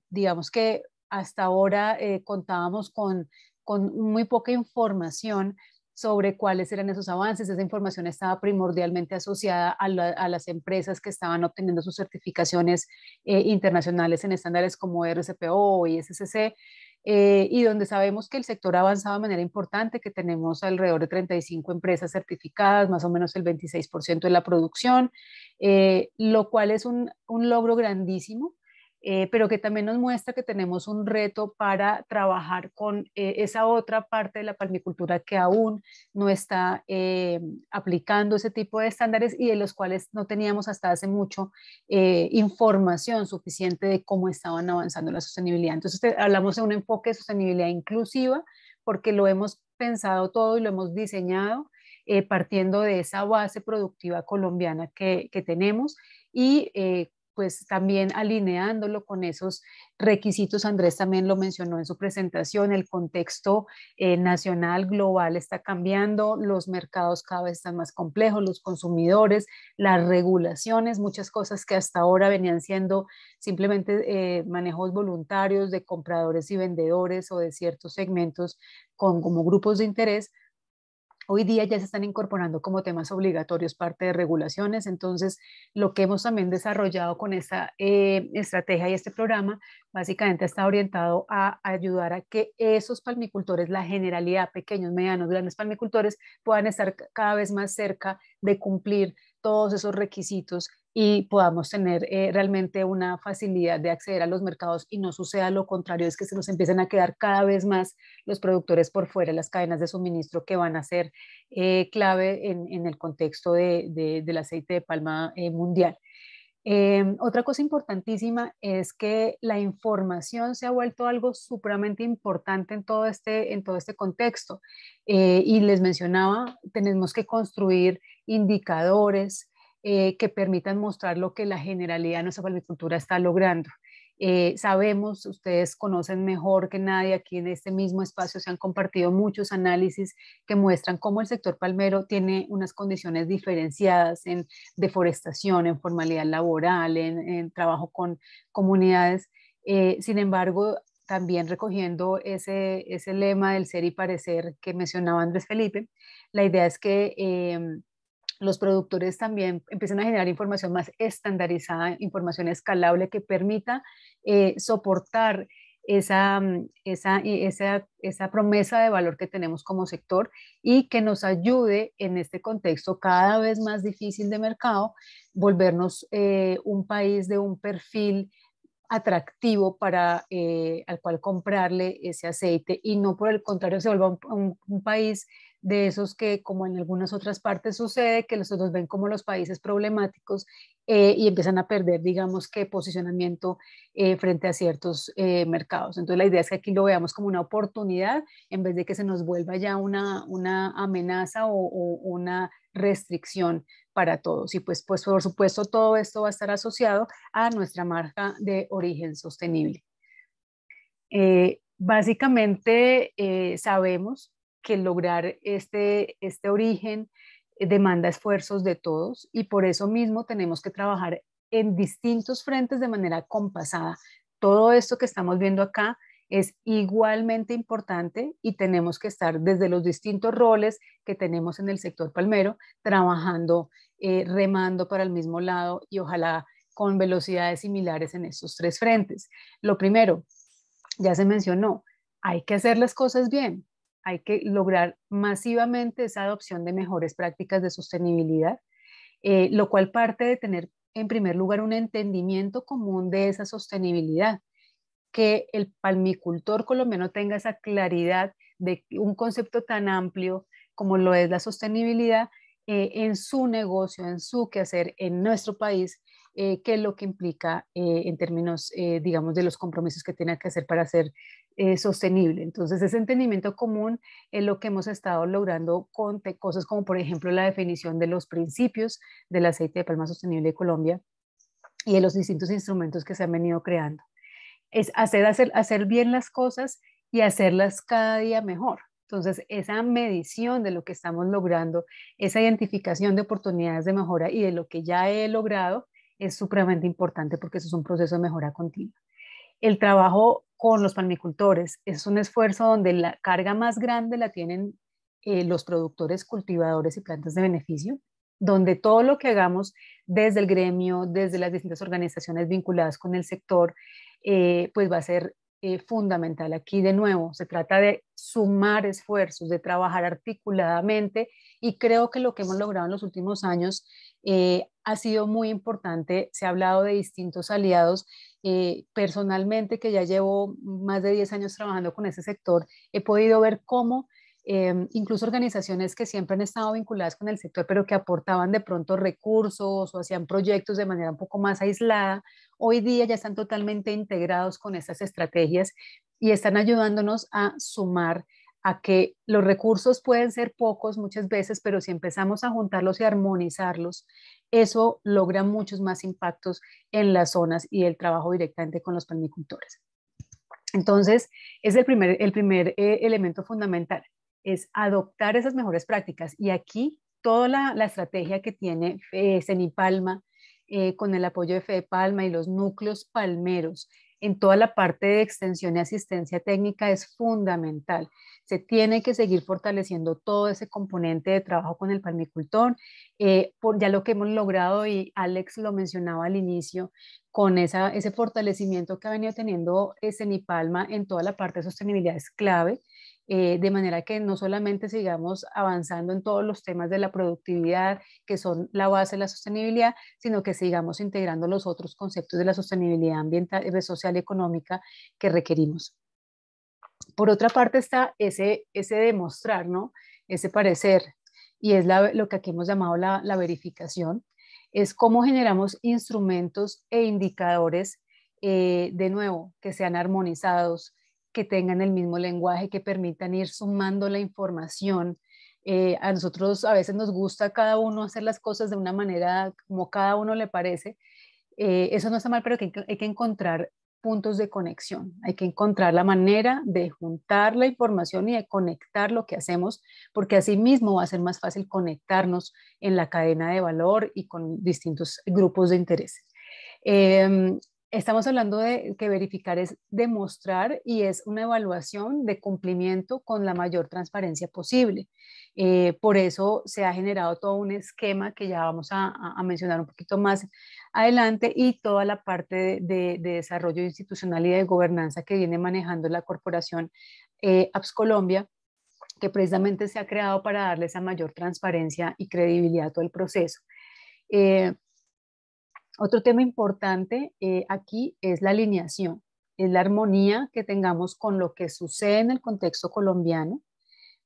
digamos que hasta ahora contábamos con muy poca información sobre cuáles eran esos avances. Esa información estaba primordialmente asociada a las empresas que estaban obteniendo sus certificaciones internacionales en estándares como RSPO o ISCC, y donde sabemos que el sector ha avanzado de manera importante, que tenemos alrededor de 35 empresas certificadas, más o menos el 26% de la producción, lo cual es un logro grandísimo. Pero que también nos muestra que tenemos un reto para trabajar con esa otra parte de la palmicultura que aún no está aplicando ese tipo de estándares y de los cuales no teníamos hasta hace mucho información suficiente de cómo estaban avanzando la sostenibilidad. Entonces hablamos de un enfoque de sostenibilidad inclusiva porque lo hemos pensado todo y lo hemos diseñado partiendo de esa base productiva colombiana que tenemos y pues también alineándolo con esos requisitos. Andrés también lo mencionó en su presentación, el contexto nacional, global está cambiando, los mercados cada vez están más complejos, los consumidores, las regulaciones, muchas cosas que hasta ahora venían siendo simplemente manejos voluntarios de compradores y vendedores o de ciertos segmentos como grupos de interés. Hoy día ya se están incorporando como temas obligatorios parte de regulaciones, entonces lo que hemos también desarrollado con esta estrategia y este programa básicamente está orientado a ayudar a que esos palmicultores, la generalidad, pequeños, medianos, grandes palmicultores, puedan estar cada vez más cerca de cumplir todos esos requisitos y podamos tener realmente una facilidad de acceder a los mercados y no suceda lo contrario, es que se nos empiecen a quedar cada vez más los productores por fuera, las cadenas de suministro que van a ser clave en el contexto del aceite de palma mundial. Otra cosa importantísima es que la información se ha vuelto algo supremamente importante en todo este contexto. Y les mencionaba, tenemos que construir indicadores que permitan mostrar lo que la generalidad de nuestra palmicultura está logrando. Sabemos, ustedes conocen mejor que nadie, aquí en este mismo espacio se han compartido muchos análisis que muestran cómo el sector palmero tiene unas condiciones diferenciadas en deforestación, en formalidad laboral, en trabajo con comunidades. Sin embargo, también recogiendo ese lema del ser y parecer que mencionaba Andrés Felipe, la idea es que los productores también empiezan a generar información más estandarizada, información escalable que permita soportar esa promesa de valor que tenemos como sector y que nos ayude en este contexto cada vez más difícil de mercado, volvernos un país de un perfil atractivo para al cual comprarle ese aceite y no por el contrario se vuelva un país de esos que como en algunas otras partes sucede que los ven como los países problemáticos y empiezan a perder digamos que posicionamiento frente a ciertos mercados. Entonces la idea es que aquí lo veamos como una oportunidad en vez de que se nos vuelva ya una amenaza o una restricción para todos. Y pues por supuesto todo esto va a estar asociado a nuestra marca de origen sostenible. Básicamente sabemos que lograr este origen demanda esfuerzos de todos y por eso mismo tenemos que trabajar en distintos frentes de manera compasada. Todo esto que estamos viendo acá es igualmente importante y tenemos que estar desde los distintos roles que tenemos en el sector palmero, trabajando, remando para el mismo lado y ojalá con velocidades similares en estos tres frentes. Lo primero, ya se mencionó, hay que hacer las cosas bien, hay que lograr masivamente esa adopción de mejores prácticas de sostenibilidad, lo cual parte de tener en primer lugar un entendimiento común de esa sostenibilidad, que el palmicultor colombiano tenga esa claridad de un concepto tan amplio como lo es la sostenibilidad en su negocio, en su quehacer, en nuestro país, que es lo que implica en términos, digamos, de los compromisos que tiene que hacer para ser sostenible. Entonces, ese entendimiento común es lo que hemos estado logrando con cosas como, por ejemplo, la definición de los principios del aceite de palma sostenible de Colombia y de los distintos instrumentos que se han venido creando. Es hacer bien las cosas y hacerlas cada día mejor. Entonces, esa medición de lo que estamos logrando, esa identificación de oportunidades de mejora y de lo que ya he logrado es supremamente importante porque eso es un proceso de mejora continua. El trabajo con los palmicultores es un esfuerzo donde la carga más grande la tienen los productores, cultivadores y plantas de beneficio, donde todo lo que hagamos desde el gremio, desde las distintas organizaciones vinculadas con el sector, pues va a ser fundamental. Aquí de nuevo se trata de sumar esfuerzos, de trabajar articuladamente, y creo que lo que hemos logrado en los últimos años ha sido muy importante. Se ha hablado de distintos aliados. Personalmente, que ya llevo más de 10 años trabajando con ese sector, he podido ver cómo incluso organizaciones que siempre han estado vinculadas con el sector, pero que aportaban de pronto recursos o hacían proyectos de manera un poco más aislada, hoy día ya están totalmente integrados con estas estrategias y están ayudándonos a sumar, a que los recursos pueden ser pocos muchas veces, pero si empezamos a juntarlos y armonizarlos, eso logra muchos más impactos en las zonas y el trabajo directamente con los palmicultores. Entonces, es el primer elemento fundamental, es adoptar esas mejores prácticas. Y aquí toda la estrategia que tiene Cenipalma, con el apoyo de FEDEPALMA y los núcleos palmeros, en toda la parte de extensión y asistencia técnica es fundamental. Se tiene que seguir fortaleciendo todo ese componente de trabajo con el palmicultor, por ya lo que hemos logrado, y Alex lo mencionaba al inicio, con ese fortalecimiento que ha venido teniendo Cenipalma en toda la parte de sostenibilidad es clave. De manera que no solamente sigamos avanzando en todos los temas de la productividad, que son la base de la sostenibilidad, sino que sigamos integrando los otros conceptos de la sostenibilidad ambiental, social y económica que requerimos. Por otra parte está ese demostrar, ¿no? Ese parecer, y es lo que aquí hemos llamado la verificación, es cómo generamos instrumentos e indicadores, de nuevo, que sean armonizados, que tengan el mismo lenguaje, que permitan ir sumando la información. A nosotros a veces nos gusta cada uno hacer las cosas de una manera como cada uno le parece. Eso no está mal, pero hay que encontrar puntos de conexión. Hay que encontrar la manera de juntar la información y de conectar lo que hacemos, porque así mismo va a ser más fácil conectarnos en la cadena de valor y con distintos grupos de interés. Estamos hablando de que verificar es demostrar, y es una evaluación de cumplimiento con la mayor transparencia posible. Por eso se ha generado todo un esquema que ya vamos a mencionar un poquito más adelante, y toda la parte de desarrollo institucional y de gobernanza que viene manejando la corporación APS Colombia, que precisamente se ha creado para darle esa mayor transparencia y credibilidad a todo el proceso. Otro tema importante aquí es la alineación, es la armonía que tengamos con lo que sucede en el contexto colombiano,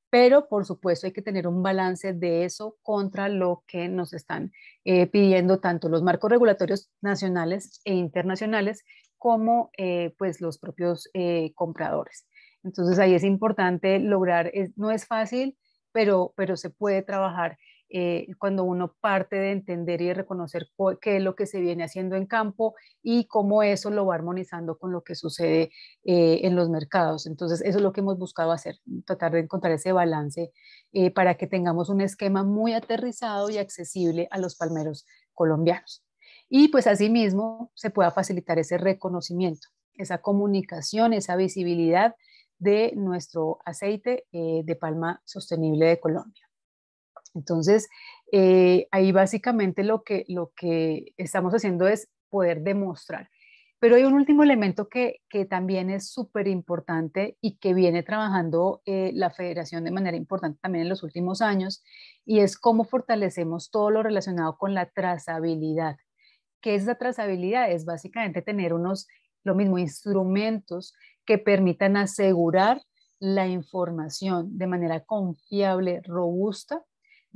pero por supuesto hay que tener un balance de eso contra lo que nos están pidiendo tanto los marcos regulatorios nacionales e internacionales como pues los propios compradores. Entonces ahí es importante lograr, no es fácil, pero se puede trabajar cuando uno parte de entender y de reconocer qué es lo que se viene haciendo en campo y cómo eso lo va armonizando con lo que sucede en los mercados. Entonces, eso es lo que hemos buscado hacer, tratar de encontrar ese balance para que tengamos un esquema muy aterrizado y accesible a los palmeros colombianos. Y pues asimismo se pueda facilitar ese reconocimiento, esa comunicación, esa visibilidad de nuestro aceite de palma sostenible de Colombia. Entonces, ahí básicamente lo que estamos haciendo es poder demostrar. Pero hay un último elemento que también es súper importante y que viene trabajando la federación de manera importante también en los últimos años, y es cómo fortalecemos todo lo relacionado con la trazabilidad. ¿Qué es la trazabilidad? Es básicamente tener lo mismo, instrumentos que permitan asegurar la información de manera confiable, robusta,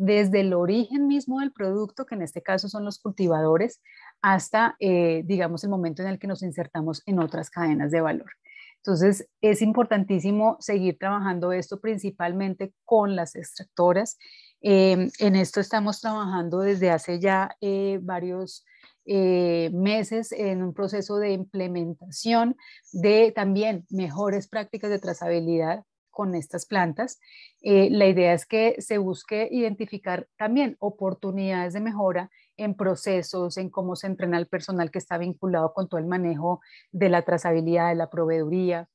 desde el origen mismo del producto, que en este caso son los cultivadores, hasta, digamos, el momento en el que nos insertamos en otras cadenas de valor. Entonces, es importantísimo seguir trabajando esto principalmente con las extractoras. En esto estamos trabajando desde hace ya varios meses en un proceso de implementación de también mejores prácticas de trazabilidad con estas plantas. La idea es que se busque identificar también oportunidades de mejora en procesos, en cómo se entrena el personal que está vinculado con todo el manejo de la trazabilidad, de la proveeduría,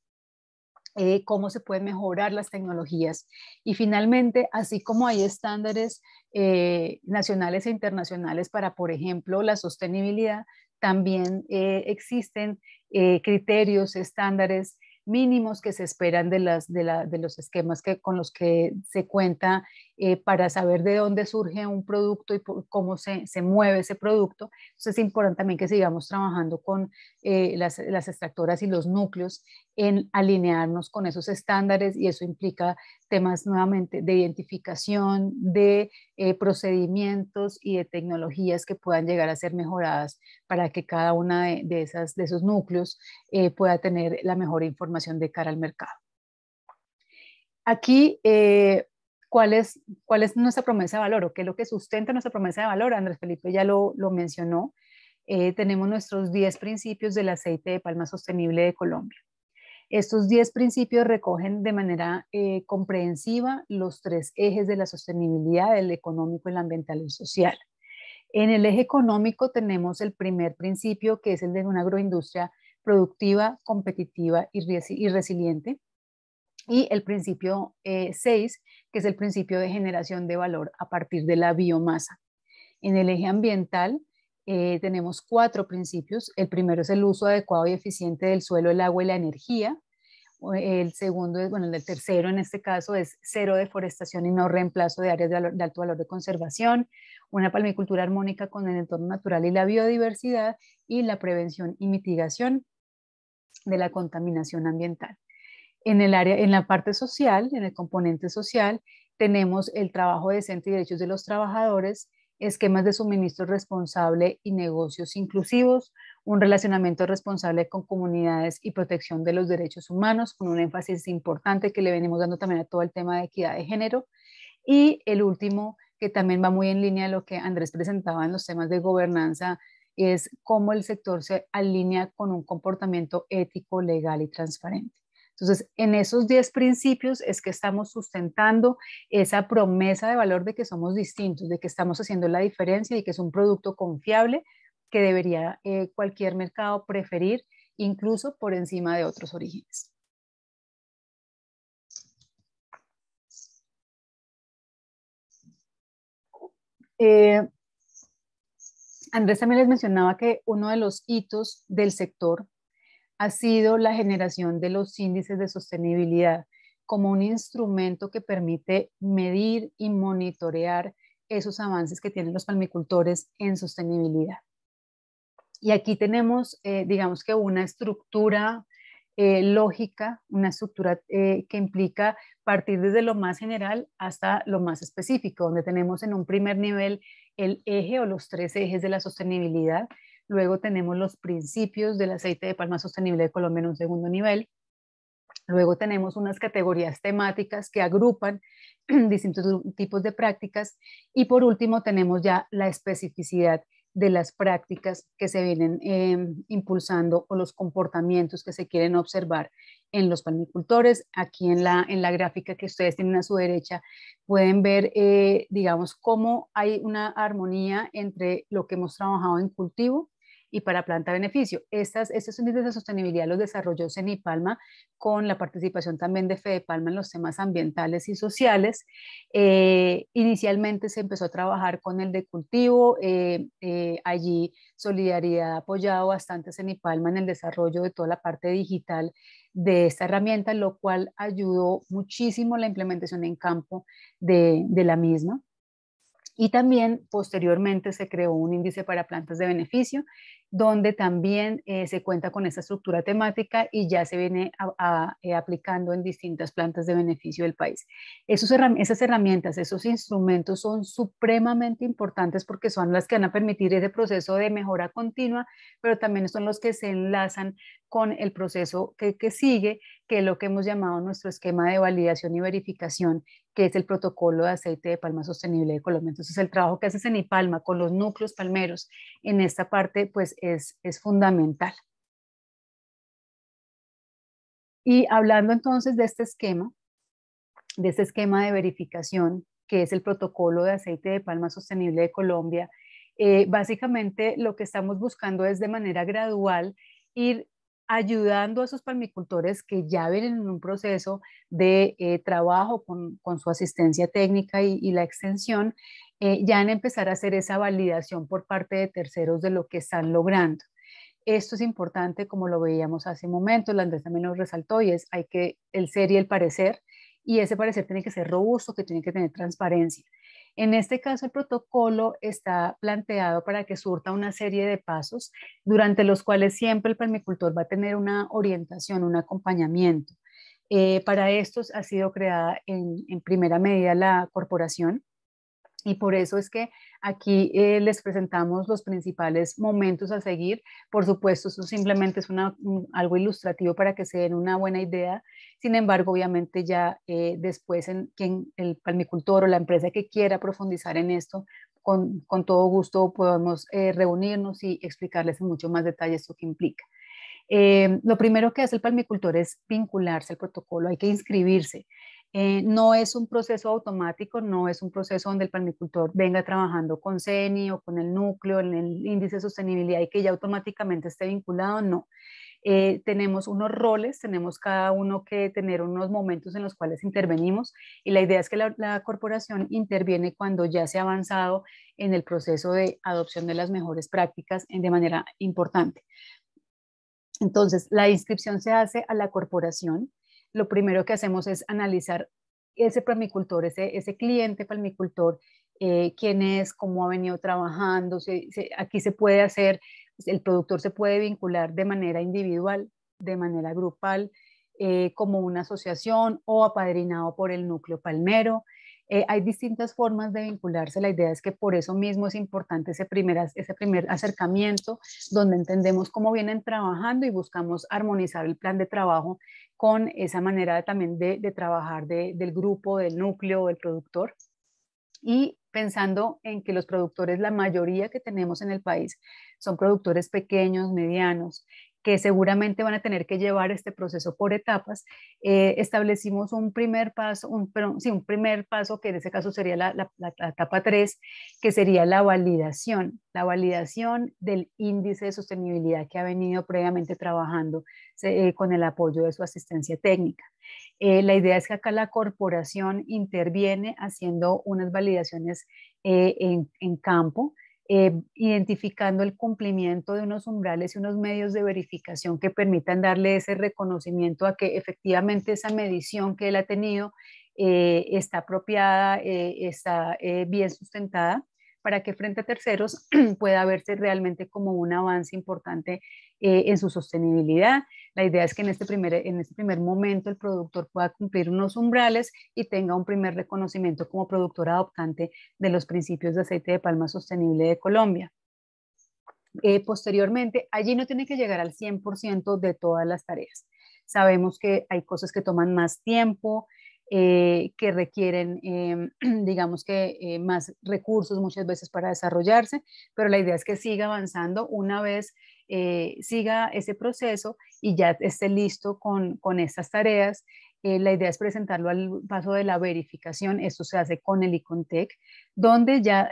cómo se pueden mejorar las tecnologías. Y finalmente, así como hay estándares nacionales e internacionales para, por ejemplo, la sostenibilidad, también existen criterios, estándares mínimos que se esperan de los esquemas con los que se cuenta para saber de dónde surge un producto y cómo se mueve ese producto. Entonces es importante también que sigamos trabajando con las extractoras y los núcleos en alinearnos con esos estándares, y eso implica temas nuevamente de identificación, de procedimientos y de tecnologías que puedan llegar a ser mejoradas para que cada una de esos núcleos pueda tener la mejor información de cara al mercado. Aquí, ¿cuál es nuestra promesa de valor o qué es lo que sustenta nuestra promesa de valor? Andrés Felipe ya lo mencionó. Tenemos nuestros 10 principios del aceite de palma sostenible de Colombia. Estos 10 principios recogen de manera comprensiva los 3 ejes de la sostenibilidad: el económico, el ambiental y el social. En el eje económico tenemos el primer principio, que es el de una agroindustria productiva, competitiva y resiliente. Y el principio 6, que es el principio de generación de valor a partir de la biomasa. En el eje ambiental tenemos 4 principios. El primero es el uso adecuado y eficiente del suelo, el agua y la energía. El segundo, el tercero en este caso es cero deforestación y no reemplazo de áreas de alto valor de conservación, una palmicultura armónica con el entorno natural y la biodiversidad, y la prevención y mitigación de la contaminación ambiental. En la parte social, en el componente social, tenemos el trabajo decente y derechos de los trabajadores, esquemas de suministro responsable y negocios inclusivos, un relacionamiento responsable con comunidades y protección de los derechos humanos, con un énfasis importante que le venimos dando también a todo el tema de equidad de género. Y el último, que también va muy en línea a lo que Andrés presentaba en los temas de gobernanza, es cómo el sector se alinea con un comportamiento ético, legal y transparente. Entonces, en esos 10 principios es que estamos sustentando esa promesa de valor de que somos distintos, de que estamos haciendo la diferencia y que es un producto confiable que debería cualquier mercado preferir, incluso por encima de otros orígenes. Andrés también les mencionaba que uno de los hitos del sector ha sido la generación de los índices de sostenibilidad como un instrumento que permite medir y monitorear esos avances que tienen los palmicultores en sostenibilidad. Y aquí tenemos, digamos que una estructura lógica, una estructura que implica partir desde lo más general hasta lo más específico, donde tenemos en un primer nivel el eje o los 3 ejes de la sostenibilidad. Luego tenemos los principios del aceite de palma sostenible de Colombia en un segundo nivel. Luego tenemos unas categorías temáticas que agrupan distintos tipos de prácticas. Y por último tenemos ya la especificidad de las prácticas que se vienen impulsando o los comportamientos que se quieren observar en los palmicultores. Aquí en la gráfica que ustedes tienen a su derecha pueden ver, digamos, cómo hay una armonía entre lo que hemos trabajado en cultivo y para planta beneficio. Estos índices de sostenibilidad los desarrolló Cenipalma con la participación también de Fedepalma en los temas ambientales y sociales. Inicialmente se empezó a trabajar con el de cultivo, allí Solidaridad ha apoyado bastante a Cenipalma en el desarrollo de toda la parte digital de esta herramienta, lo cual ayudó muchísimo la implementación en campo de la misma. Y también posteriormente se creó un índice para plantas de beneficio, donde también se cuenta con esta estructura temática y ya se viene aplicando en distintas plantas de beneficio del país. Esas herramientas, esos instrumentos son supremamente importantes porque son las que van a permitir ese proceso de mejora continua, pero también son los que se enlazan con el proceso que sigue, que es lo que hemos llamado nuestro esquema de validación y verificación, que es el protocolo de aceite de palma sostenible de Colombia. Entonces, el trabajo que hace Cenipalma con los núcleos palmeros en esta parte, pues es fundamental. Y hablando entonces de este esquema de verificación, que es el protocolo de aceite de palma sostenible de Colombia, básicamente lo que estamos buscando es de manera gradual ir ayudando a esos palmicultores que ya vienen en un proceso de trabajo con su asistencia técnica y la extensión, ya en empezar a hacer esa validación por parte de terceros de lo que están logrando. Esto es importante, como lo veíamos hace un momento, la Andrés también lo resaltó, y es hay que el ser y el parecer, y ese parecer tiene que ser robusto, que tiene que tener transparencia. En este caso, el protocolo está planteado para que surta una serie de pasos durante los cuales siempre el permicultor va a tener una orientación, un acompañamiento. Para esto ha sido creada en primera medida la corporación, y por eso es que aquí les presentamos los principales momentos a seguir. Por supuesto, eso simplemente es algo ilustrativo para que se den una buena idea. Sin embargo, obviamente ya después quien el palmicultor o la empresa que quiera profundizar en esto, con todo gusto podemos reunirnos y explicarles en mucho más detalle esto que implica. Lo primero que hace el palmicultor es vincularse al protocolo, hay que inscribirse. No es un proceso automático, no es un proceso donde el palmicultor venga trabajando con CENI o con el núcleo, en el índice de sostenibilidad y que ya automáticamente esté vinculado, no. Tenemos unos roles, tenemos cada uno que tener unos momentos en los cuales intervenimos, y la idea es que la corporación interviene cuando ya se ha avanzado en el proceso de adopción de las mejores prácticas de manera importante. Entonces, la inscripción se hace a la corporación. Lo primero que hacemos es analizar ese palmicultor, ese cliente palmicultor, quién es, cómo ha venido trabajando. Aquí se puede hacer, el productor se puede vincular de manera individual, de manera grupal, como una asociación o apadrinado por el núcleo palmero. Hay distintas formas de vincularse. La idea es que por eso mismo es importante ese primer acercamiento, donde entendemos cómo vienen trabajando y buscamos armonizar el plan de trabajo con esa manera también de trabajar del grupo, del núcleo, del productor. Y pensando en que los productores, la mayoría que tenemos en el país, son productores pequeños, medianos, que seguramente van a tener que llevar este proceso por etapas, establecimos un primer paso, un primer paso que en ese caso sería la etapa 3, que sería la validación del índice de sostenibilidad que ha venido previamente trabajando con el apoyo de su asistencia técnica. La idea es que acá la corporación interviene haciendo unas validaciones en campo, identificando el cumplimiento de unos umbrales y unos medios de verificación que permitan darle ese reconocimiento a que efectivamente esa medición que él ha tenido está apropiada, está bien sustentada, para que frente a terceros pueda verse realmente como un avance importante en su sostenibilidad. La idea es que en este primer momento el productor pueda cumplir unos umbrales y tenga un primer reconocimiento como productor adoptante de los principios de aceite de palma sostenible de Colombia. Posteriormente, allí no tiene que llegar al 100% de todas las tareas. Sabemos que hay cosas que toman más tiempo, que requieren, digamos que más recursos muchas veces para desarrollarse, pero la idea es que siga avanzando una vez siga ese proceso y ya esté listo con estas tareas. La idea es presentarlo al paso de la verificación. Esto se hace con el ICONTEC, donde ya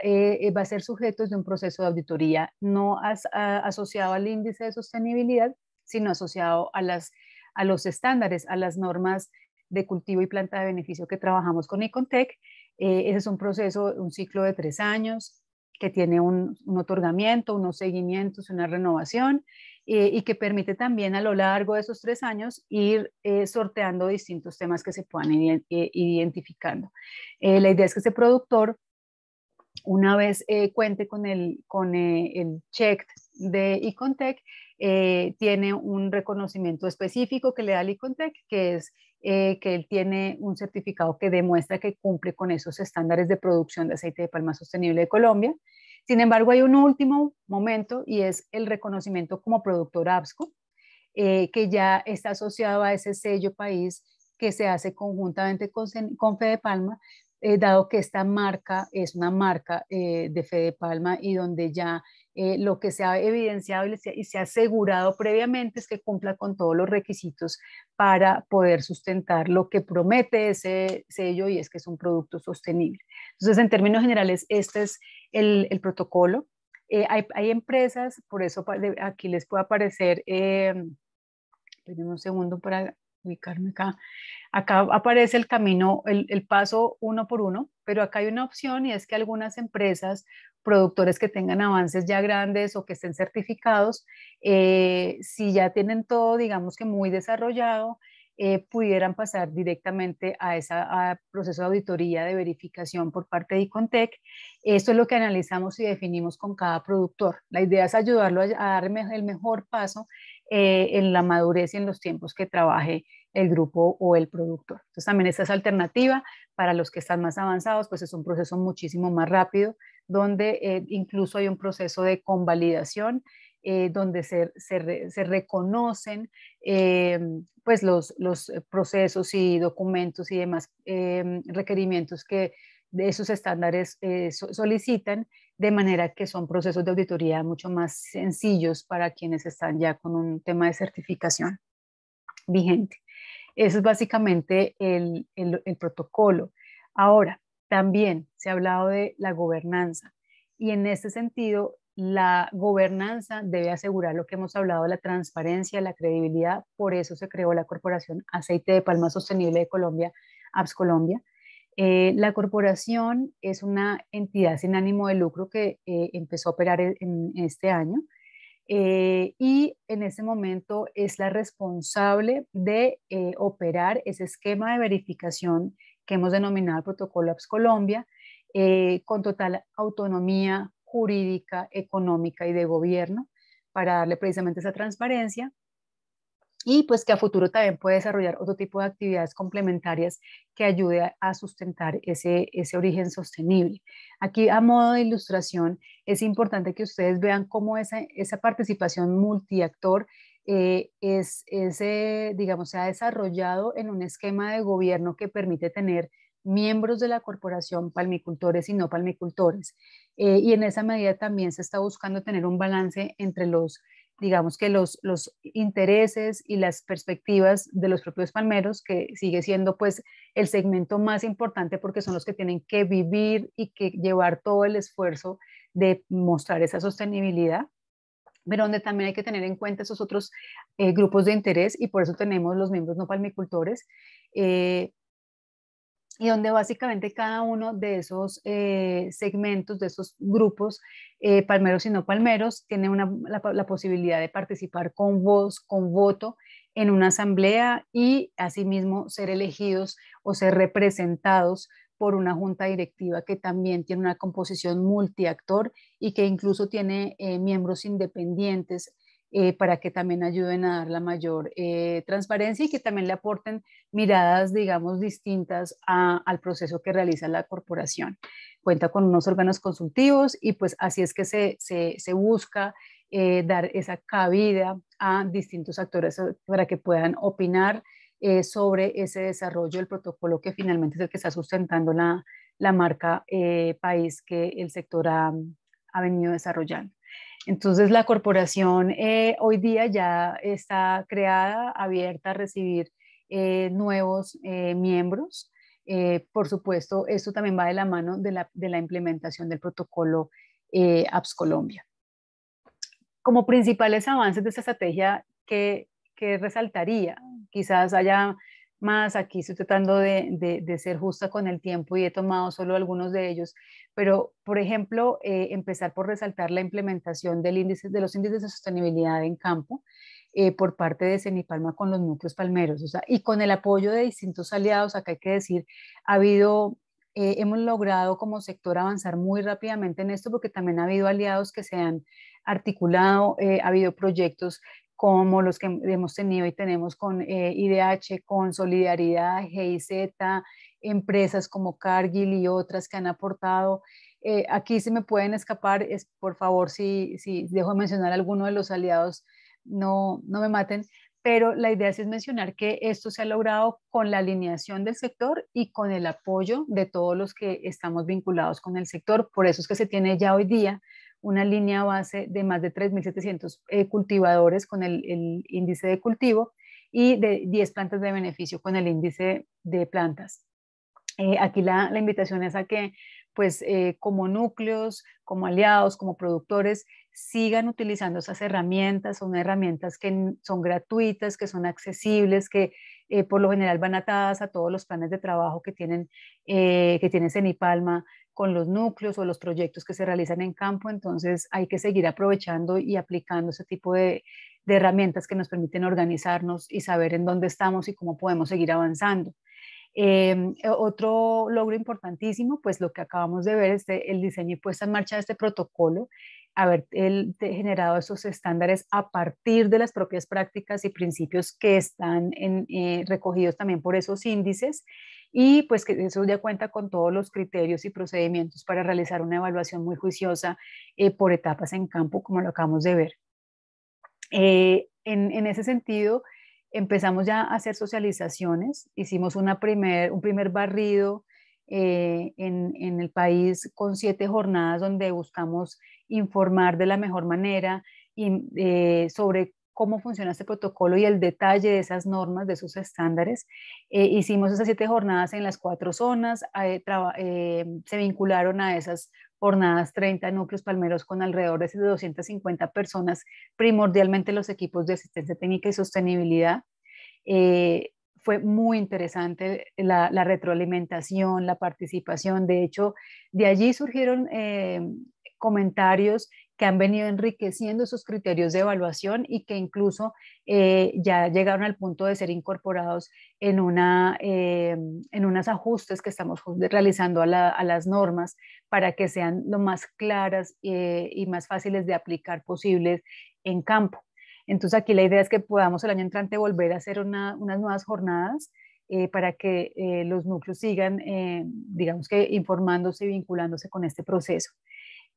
va a ser sujeto de un proceso de auditoría no asociado al índice de sostenibilidad, sino asociado a los estándares, a las normas de cultivo y planta de beneficio que trabajamos con ICONTEC. Ese es un proceso, un ciclo de 3 años que tiene un otorgamiento, unos seguimientos, una renovación, y que permite también a lo largo de esos 3 años ir sorteando distintos temas que se puedan ir identificando. La idea es que ese productor, una vez cuente con el check de ICONTEC, tiene un reconocimiento específico que le da el ICONTEC, que es que él tiene un certificado que demuestra que cumple con esos estándares de producción de aceite de palma sostenible de Colombia. Sin embargo, hay un último momento y es el reconocimiento como productor ABSCO, que ya está asociado a ese sello país que se hace conjuntamente con Fedepalma, dado que esta marca es una marca de Fedepalma y donde ya lo que se ha evidenciado y se ha asegurado previamente es que cumpla con todos los requisitos para poder sustentar lo que promete ese sello, y es que es un producto sostenible. Entonces, en términos generales, este es el protocolo. Hay empresas, por eso aquí les puede aparecer, un segundo para ubicarme acá. Acá aparece el camino, el paso uno por uno, pero acá hay una opción y es que algunas empresas, productores que tengan avances ya grandes o que estén certificados, si ya tienen todo, digamos que muy desarrollado, pudieran pasar directamente a ese proceso de auditoría, de verificación por parte de Icontec. Esto es lo que analizamos y definimos con cada productor. La idea es ayudarlo a dar el mejor paso en la madurez y en los tiempos que trabaje el grupo o el productor. Entonces también esta es alternativa para los que están más avanzados, pues es un proceso muchísimo más rápido, donde incluso hay un proceso de convalidación, donde se reconocen pues los procesos y documentos y demás requerimientos que de esos estándares solicitan, de manera que son procesos de auditoría mucho más sencillos para quienes están ya con un tema de certificación vigente. Eso es básicamente el protocolo. Ahora, también se ha hablado de la gobernanza y en este sentido, la gobernanza debe asegurar lo que hemos hablado, la transparencia, la credibilidad. Por eso se creó la Corporación Aceite de Palma Sostenible de Colombia, APS Colombia. La corporación es una entidad sin ánimo de lucro que empezó a operar en este año. Y en ese momento es la responsable de operar ese esquema de verificación que hemos denominado Protocolo APS Colombia, con total autonomía jurídica, económica y de gobierno para darle precisamente esa transparencia y pues que a futuro también puede desarrollar otro tipo de actividades complementarias que ayude a sustentar ese origen sostenible. Aquí a modo de ilustración es importante que ustedes vean cómo esa participación multiactor digamos, se ha desarrollado en un esquema de gobierno que permite tener miembros de la corporación, palmicultores y no palmicultores. Y en esa medida también se está buscando tener un balance entre digamos que los intereses y las perspectivas de los propios palmeros, que sigue siendo pues el segmento más importante porque son los que tienen que vivir y que llevar todo el esfuerzo de mostrar esa sostenibilidad, pero donde también hay que tener en cuenta esos otros grupos de interés y por eso tenemos los miembros no palmicultores, y donde básicamente cada uno de esos segmentos, de esos grupos, palmeros y no palmeros, tiene la posibilidad de participar con voz, con voto en una asamblea y asimismo ser elegidos o ser representados por una junta directiva que también tiene una composición multiactor y que incluso tiene miembros independientes para que también ayuden a dar la mayor transparencia y que también le aporten miradas, digamos, distintas al proceso que realiza la corporación. Cuenta con unos órganos consultivos y pues así es que se busca dar esa cabida a distintos actores para que puedan opinar sobre ese desarrollo del protocolo que finalmente es el que está sustentando la marca país que el sector ha venido desarrollando. Entonces la corporación hoy día ya está creada, abierta a recibir nuevos miembros. Por supuesto, esto también va de la mano de la implementación del protocolo APS Colombia. Como principales avances de esta estrategia que resaltaría, quizás haya más, aquí estoy tratando de ser justa con el tiempo y he tomado solo algunos de ellos, pero por ejemplo, empezar por resaltar la implementación de los índices de sostenibilidad en campo por parte de Cenipalma con los núcleos palmeros, o sea, y con el apoyo de distintos aliados. Acá hay que decir, hemos logrado como sector avanzar muy rápidamente en esto porque también ha habido aliados que se han articulado, ha habido proyectos como los que hemos tenido y tenemos con IDH, con Solidaridad, GIZ, empresas como Cargill y otras que han aportado. Aquí se me pueden escapar, por favor, si dejo de mencionar alguno de los aliados, no me maten, pero la idea es mencionar que esto se ha logrado con la alineación del sector y con el apoyo de todos los que estamos vinculados con el sector. Por eso es que se tiene ya hoy día una línea base de más de 3.700 cultivadores con el índice de cultivo y de 10 plantas de beneficio con el índice de plantas. Aquí la invitación es a que pues como núcleos, como aliados, como productores, sigan utilizando esas herramientas. Son herramientas que son gratuitas, que son accesibles, que por lo general van atadas a todos los planes de trabajo que tiene Cenipalma con los núcleos o los proyectos que se realizan en campo. Entonces hay que seguir aprovechando y aplicando ese tipo de herramientas que nos permiten organizarnos y saber en dónde estamos y cómo podemos seguir avanzando. Otro logro importantísimo, pues lo que acabamos de ver es el diseño y puesta en marcha de este protocolo, haber generado esos estándares a partir de las propias prácticas y principios que están recogidos también por esos índices, y pues que eso ya cuenta con todos los criterios y procedimientos para realizar una evaluación muy juiciosa por etapas en campo, como lo acabamos de ver. En ese sentido, empezamos ya a hacer socializaciones, hicimos un primer barrido en el país con 7 jornadas donde buscamos informar de la mejor manera sobre cómo funciona este protocolo y el detalle de esas normas, de esos estándares. Hicimos esas 7 jornadas en las 4 zonas, se vincularon a esas jornadas 30 núcleos palmeros con alrededor de 250 personas, primordialmente los equipos de asistencia técnica y sostenibilidad. Fue muy interesante la retroalimentación, la participación. De hecho, de allí surgieron comentarios que han venido enriqueciendo esos criterios de evaluación y que incluso ya llegaron al punto de ser incorporados en unos ajustes que estamos realizando a las normas para que sean lo más claras y más fáciles de aplicar posibles en campo. Entonces aquí la idea es que podamos el año entrante volver a hacer unas nuevas jornadas para que los núcleos sigan, digamos que informándose y vinculándose con este proceso.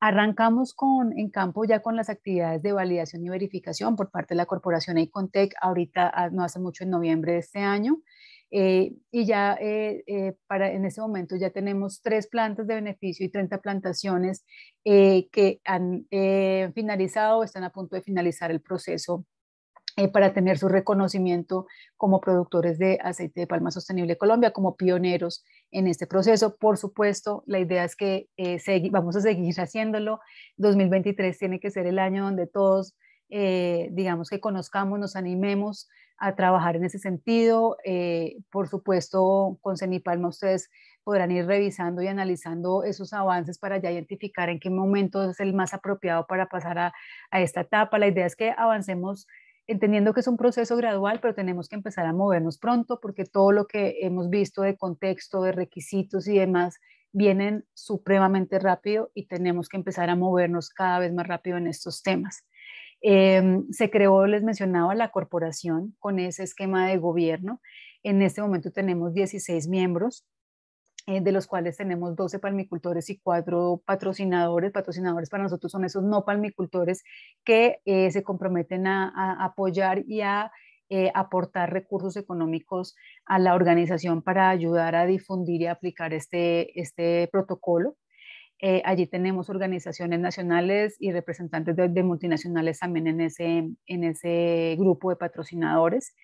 Arrancamos en campo ya con las actividades de validación y verificación por parte de la corporación Icontec, ahorita no hace mucho, en noviembre de este año. Y ya en este momento ya tenemos 3 plantas de beneficio y 30 plantaciones que han finalizado o están a punto de finalizar el proceso para tener su reconocimiento como productores de aceite de palma sostenible Colombia, como pioneros en este proceso. Por supuesto, la idea es que vamos a seguir haciéndolo. 2023 tiene que ser el año donde todos, digamos que conozcamos, nos animemos a trabajar en ese sentido. Por supuesto, con Cenipalma ustedes podrán ir revisando y analizando esos avances para ya identificar en qué momento es el más apropiado para pasar a esta etapa. La idea es que avancemos entendiendo que es un proceso gradual, pero tenemos que empezar a movernos pronto porque todo lo que hemos visto de contexto, de requisitos y demás, vienen supremamente rápido y tenemos que empezar a movernos cada vez más rápido en estos temas. Se creó, les mencionaba, la corporación con ese esquema de gobierno. En este momento tenemos 16 miembros, de los cuales tenemos 12 palmicultores y 4 patrocinadores. Patrocinadores para nosotros son esos no palmicultores que se comprometen a apoyar y a aportar recursos económicos a la organización para ayudar a difundir y aplicar este protocolo. Allí tenemos organizaciones nacionales y representantes de multinacionales también en ese grupo de patrocinadores.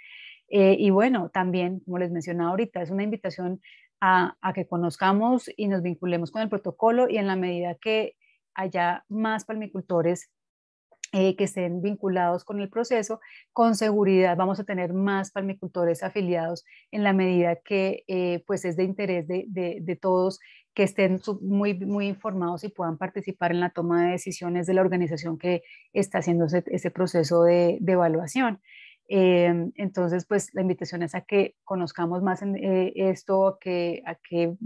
Y bueno, también, como les mencionaba ahorita, es una invitación a que conozcamos y nos vinculemos con el protocolo, y en la medida que haya más palmicultores que estén vinculados con el proceso, con seguridad vamos a tener más palmicultores afiliados en la medida que pues es de interés de todos que estén muy, muy informados y puedan participar en la toma de decisiones de la organización que está haciendo ese proceso de evaluación. Entonces, pues la invitación es a que conozcamos más en esto, a que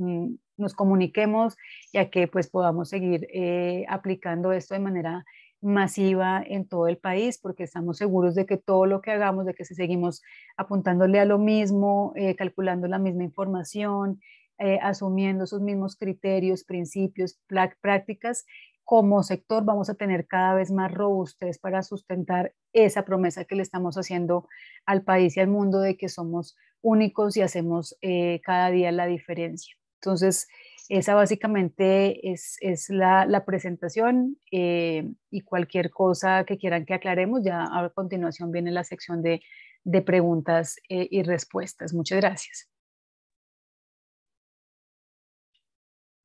nos comuniquemos y a que pues podamos seguir aplicando esto de manera masiva en todo el país, porque estamos seguros de que todo lo que hagamos, de que si seguimos apuntándole a lo mismo, calculando la misma información, asumiendo esos mismos criterios, principios, prácticas, como sector vamos a tener cada vez más robustez para sustentar esa promesa que le estamos haciendo al país y al mundo de que somos únicos y hacemos cada día la diferencia. Entonces, esa básicamente es la presentación y cualquier cosa que quieran que aclaremos, ya a continuación viene la sección de preguntas y respuestas. Muchas gracias.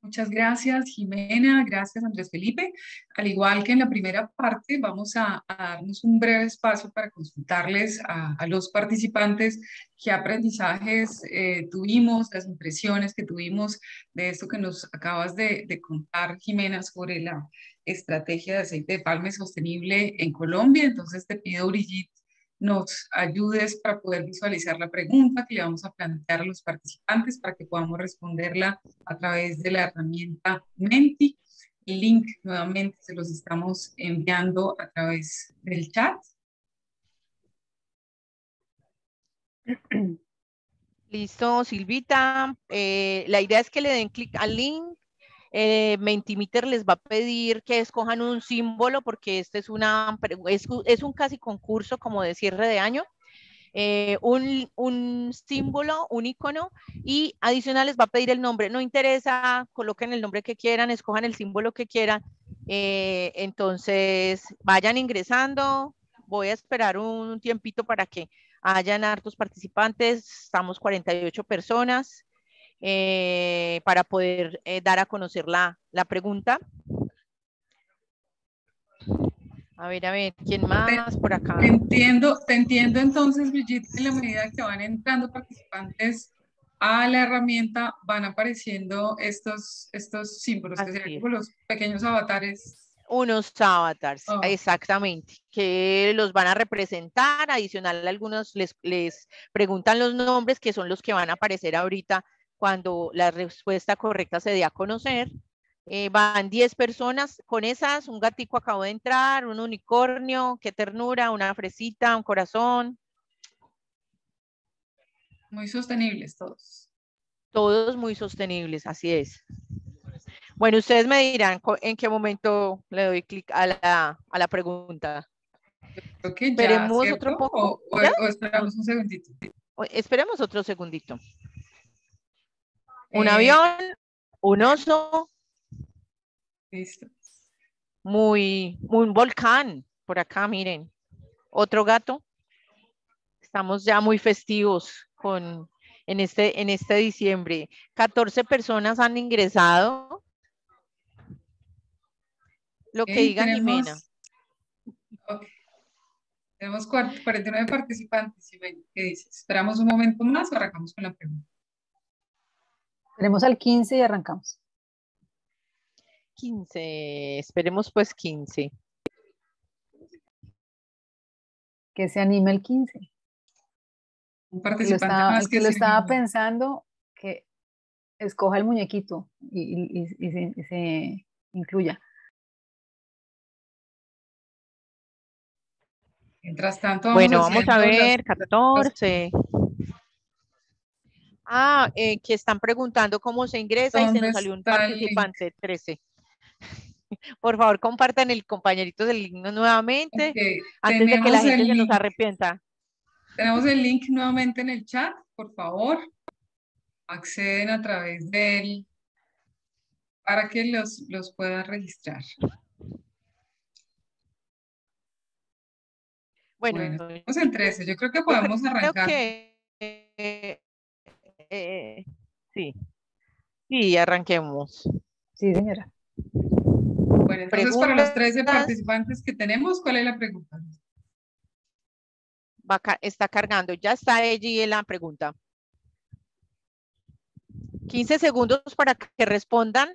Muchas gracias, Jimena. Gracias, Andrés Felipe. Al igual que en la primera parte, vamos a darnos un breve espacio para consultarles a los participantes qué aprendizajes tuvimos, las impresiones que tuvimos de esto que nos acabas de contar, Jimena, sobre la estrategia de aceite de palma sostenible en Colombia. Entonces, te pido, Brigitte, nos ayudes para poder visualizar la pregunta que le vamos a plantear a los participantes para que podamos responderla a través de la herramienta Menti. El link nuevamente se los estamos enviando a través del chat. Listo, Silvita. La idea es que le den clic al link. Mentimeter les va a pedir que escojan un símbolo porque este es un casi concurso como de cierre de año. Un símbolo, un icono, y adicional les va a pedir el nombre. No interesa, coloquen el nombre que quieran, escojan el símbolo que quieran. Entonces vayan ingresando. Voy a esperar un tiempito para que hayan hartos participantes. Estamos 48 personas para poder dar a conocer la pregunta. A ver, ¿quién más por acá? Te entiendo entonces, Brigitte, en la medida que van entrando participantes a la herramienta, van apareciendo estos símbolos, que serían como los pequeños avatares. Unos avatars, exactamente, que los van a representar. Adicional, algunos les preguntan los nombres, que son los que van a aparecer ahorita cuando la respuesta correcta se dé a conocer. Van 10 personas, con esas un gatico acabó de entrar, un unicornio, qué ternura, una fresita, un corazón. Muy sostenibles todos. Todos muy sostenibles, así es. Bueno, ustedes me dirán en qué momento le doy clic a la pregunta. Creo que ya, esperemos ¿cierto? otro poco. ¿O esperamos un segundito? Esperemos otro segundito. Un avión, un oso. Listo. Un volcán. Por acá, miren. Otro gato. Estamos ya muy festivos en este diciembre. 14 personas han ingresado. Lo que diga Jimena. Okay. Tenemos 49 participantes. ¿Qué dices? ¿Esperamos un momento más o arrancamos con la pregunta? Tenemos al 15 y arrancamos. 15. Esperemos pues 15. Que se anime el 15. Un participante más que lo estaba pensando, que escoja el muñequito y se incluya. Mientras tanto, vamos a ver, 14. Que están preguntando cómo se ingresa y se nos salió un participante, 13. Por favor, compartan el compañerito del link nuevamente, antes de que la gente se nos arrepienta. Tenemos el link nuevamente en el chat, por favor. Acceden a través de él para que los puedan registrar. Bueno, estamos en 13. Yo creo que podemos arrancar. Sí, arranquemos. Sí, señora. Bueno, entonces para los 13 participantes que tenemos, ¿cuál es la pregunta? Está cargando, ya está allí en la pregunta. 15 segundos para que respondan.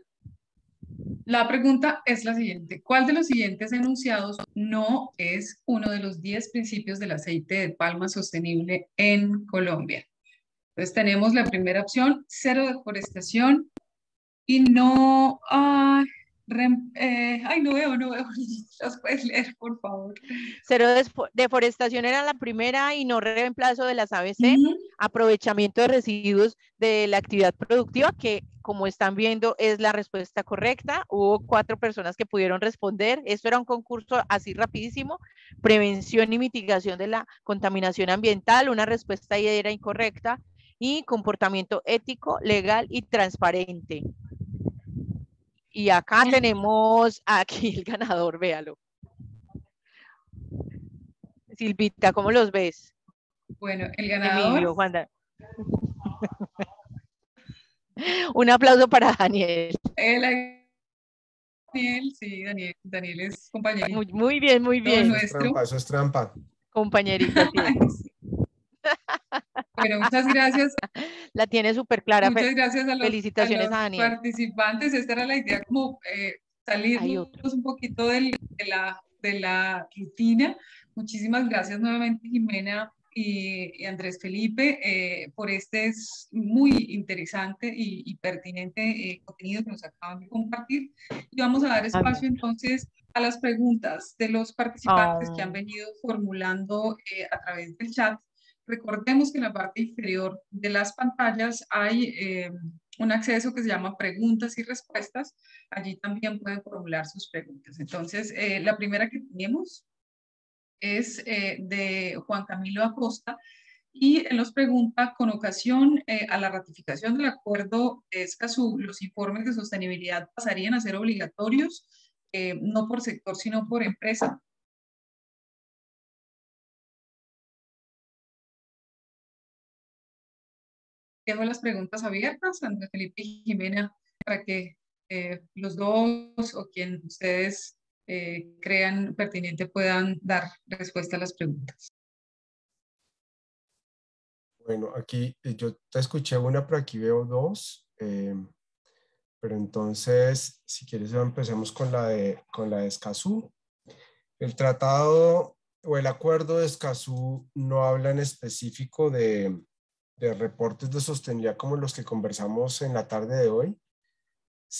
La pregunta es la siguiente. ¿Cuál de los siguientes enunciados no es uno de los 10 principios del aceite de palma sostenible en Colombia? Entonces tenemos la primera opción, cero deforestación y no... no veo. ¿Las puedes leer, por favor? Cero deforestación era la primera y no reemplazo de las ABC. Aprovechamiento de residuos de la actividad productiva, que como están viendo es la respuesta correcta. Hubo 4 personas que pudieron responder. Esto era un concurso así rapidísimo. Prevención y mitigación de la contaminación ambiental. Una respuesta ahí era incorrecta. Y comportamiento ético, legal y transparente. Y acá tenemos aquí el ganador, véalo. Silvita, ¿cómo los ves? Bueno, el ganador. Emilio, Juanda. Un aplauso para Daniel. Daniel, sí, Daniel es compañerito Muy bien, muy bien. nuestro. Eso es trampa. Compañerito, así es. Bueno, muchas gracias. La tiene súper clara. Muchas gracias a Felicitaciones a los Daniel. participantes. Esta era la idea, como salirnos un poquito de la rutina. Muchísimas gracias nuevamente, Jimena y Andrés Felipe, por este muy interesante y pertinente contenido que nos acaban de compartir. Y vamos a dar espacio entonces a las preguntas de los participantes que han venido formulando a través del chat. Recordemos que en la parte inferior de las pantallas hay un acceso que se llama preguntas y respuestas. Allí también pueden formular sus preguntas. Entonces, la primera que tenemos es de Juan Camilo Acosta y él nos pregunta, con ocasión a la ratificación del acuerdo de Escazú, ¿los informes de sostenibilidad pasarían a ser obligatorios, no por sector, sino por empresa? Dejo las preguntas abiertas, Andrés Felipe y Jimena, para que los dos o quien ustedes crean pertinente puedan dar respuesta a las preguntas. Bueno, aquí yo te escuché una, pero aquí veo dos. Pero entonces, si quieres, empecemos con la de Escazú. El tratado o el acuerdo de Escazú no habla en específico de reportes de sostenibilidad como los que conversamos en la tarde de hoy,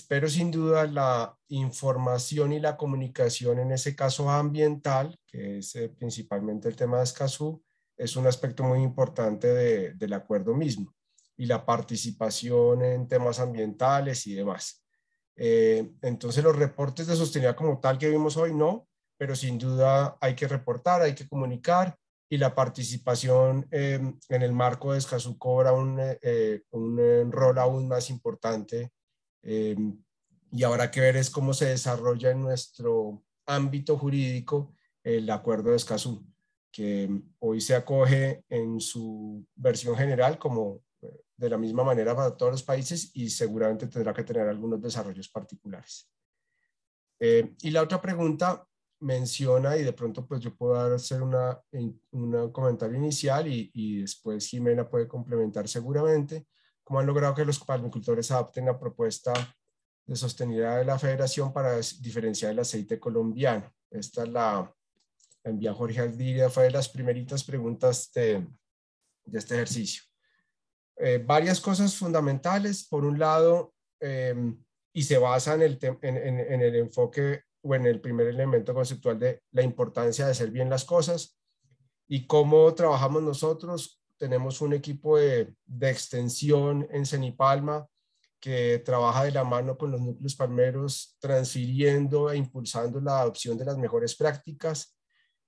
pero sin duda la información y la comunicación en ese caso ambiental, que es principalmente el tema de Escazú, es un aspecto muy importante del acuerdo mismo, y la participación en temas ambientales y demás. Entonces los reportes de sostenibilidad como tal que vimos hoy no, pero sin duda hay que reportar, hay que comunicar, y la participación en el marco de Escazú cobra un rol aún más importante, y habrá que ver es cómo se desarrolla en nuestro ámbito jurídico el acuerdo de Escazú, que hoy se acoge en su versión general como de la misma manera para todos los países, y seguramente tendrá que tener algunos desarrollos particulares. Y la otra pregunta menciona, y de pronto pues yo puedo hacer un comentario inicial y después Jimena puede complementar seguramente, cómo han logrado que los palmicultores adopten la propuesta de sostenibilidad de la Federación para diferenciar el aceite colombiano. Esta la envía Jorge Aldiria, fue de las primeritas preguntas de este ejercicio. Varias cosas fundamentales. Por un lado, y se basa en el enfoque o en el primer elemento conceptual de la importancia de hacer bien las cosas y cómo trabajamos nosotros. Tenemos un equipo de extensión en Cenipalma que trabaja de la mano con los núcleos palmeros, transfiriendo e impulsando la adopción de las mejores prácticas.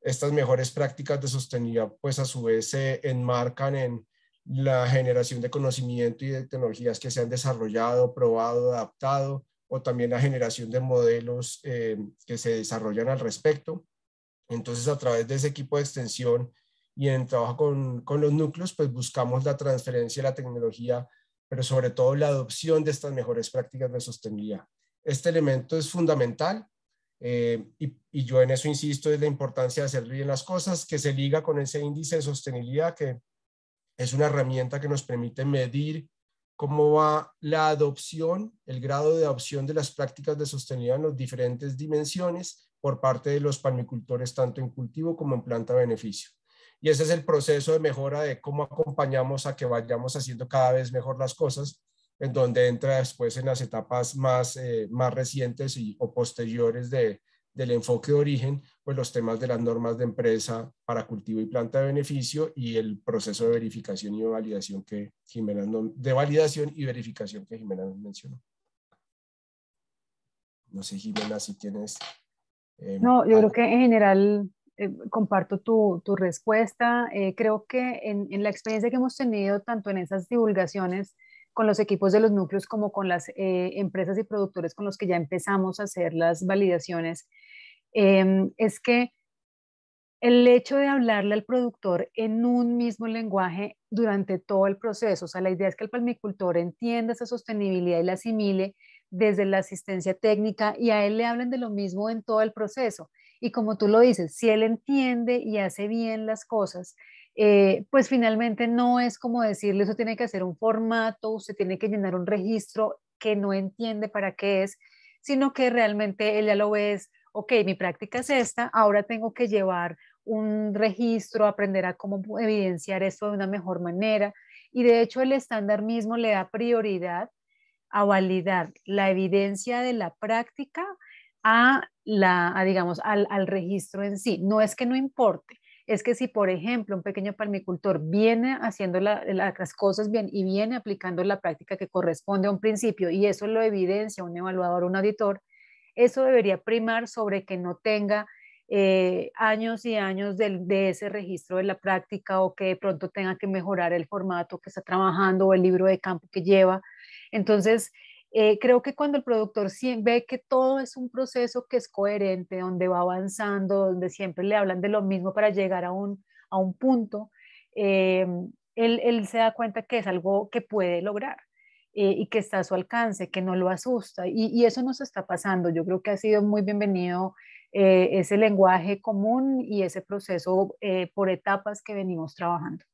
Estas mejores prácticas de sostenibilidad, pues a su vez se enmarcan en la generación de conocimiento y de tecnologías que se han desarrollado, probado, adaptado, o también la generación de modelos que se desarrollan al respecto. Entonces, a través de ese equipo de extensión y en trabajo con los núcleos, pues buscamos la transferencia de la tecnología, pero sobre todo la adopción de estas mejores prácticas de sostenibilidad. Este elemento es fundamental, y yo en eso insisto, es la importancia de hacer bien las cosas, que se liga con ese índice de sostenibilidad, que es una herramienta que nos permite medir cómo va la adopción, el grado de adopción de las prácticas de sostenibilidad en las diferentes dimensiones por parte de los palmicultores, tanto en cultivo como en planta de beneficio. Y ese es el proceso de mejora de cómo acompañamos a que vayamos haciendo cada vez mejor las cosas, en donde entra después en las etapas más recientes o posteriores del enfoque de origen, pues los temas de las normas de empresa para cultivo y planta de beneficio y el proceso de verificación y validación que Jimena nos mencionó. No sé, Jimena, si tienes... No, yo creo que en general comparto tu respuesta. Creo que en la experiencia que hemos tenido, tanto en esas divulgaciones con los equipos de los núcleos como con las empresas y productores con los que ya empezamos a hacer las validaciones, es que el hecho de hablarle al productor en un mismo lenguaje durante todo el proceso. O sea, la idea es que el palmicultor entienda esa sostenibilidad y la asimile desde la asistencia técnica y a él le hablen de lo mismo en todo el proceso. Y como tú lo dices, si él entiende y hace bien las cosas, pues finalmente no es como decirle, eso tiene que hacer un formato, usted tiene que llenar un registro que no entiende para qué es, sino que realmente él ya lo ve, es, ok, mi práctica es esta, ahora tengo que llevar un registro, aprender a cómo evidenciar esto de una mejor manera. Y de hecho el estándar mismo le da prioridad a validar la evidencia de la práctica digamos, al registro en sí. No es que no importe, es que si, por ejemplo, un pequeño palmicultor viene haciendo las cosas bien y viene aplicando la práctica que corresponde a un principio y eso lo evidencia un evaluador o un auditor, eso debería primar sobre que no tenga años y años de ese registro de la práctica o que de pronto tenga que mejorar el formato que está trabajando o el libro de campo que lleva. Entonces, creo que cuando el productor ve que todo es un proceso que es coherente, donde va avanzando, donde siempre le hablan de lo mismo para llegar a un punto, él se da cuenta que es algo que puede lograr y que está a su alcance, que no lo asusta. Y eso nos está pasando. Yo creo que ha sido muy bienvenido ese lenguaje común y ese proceso por etapas que venimos trabajando.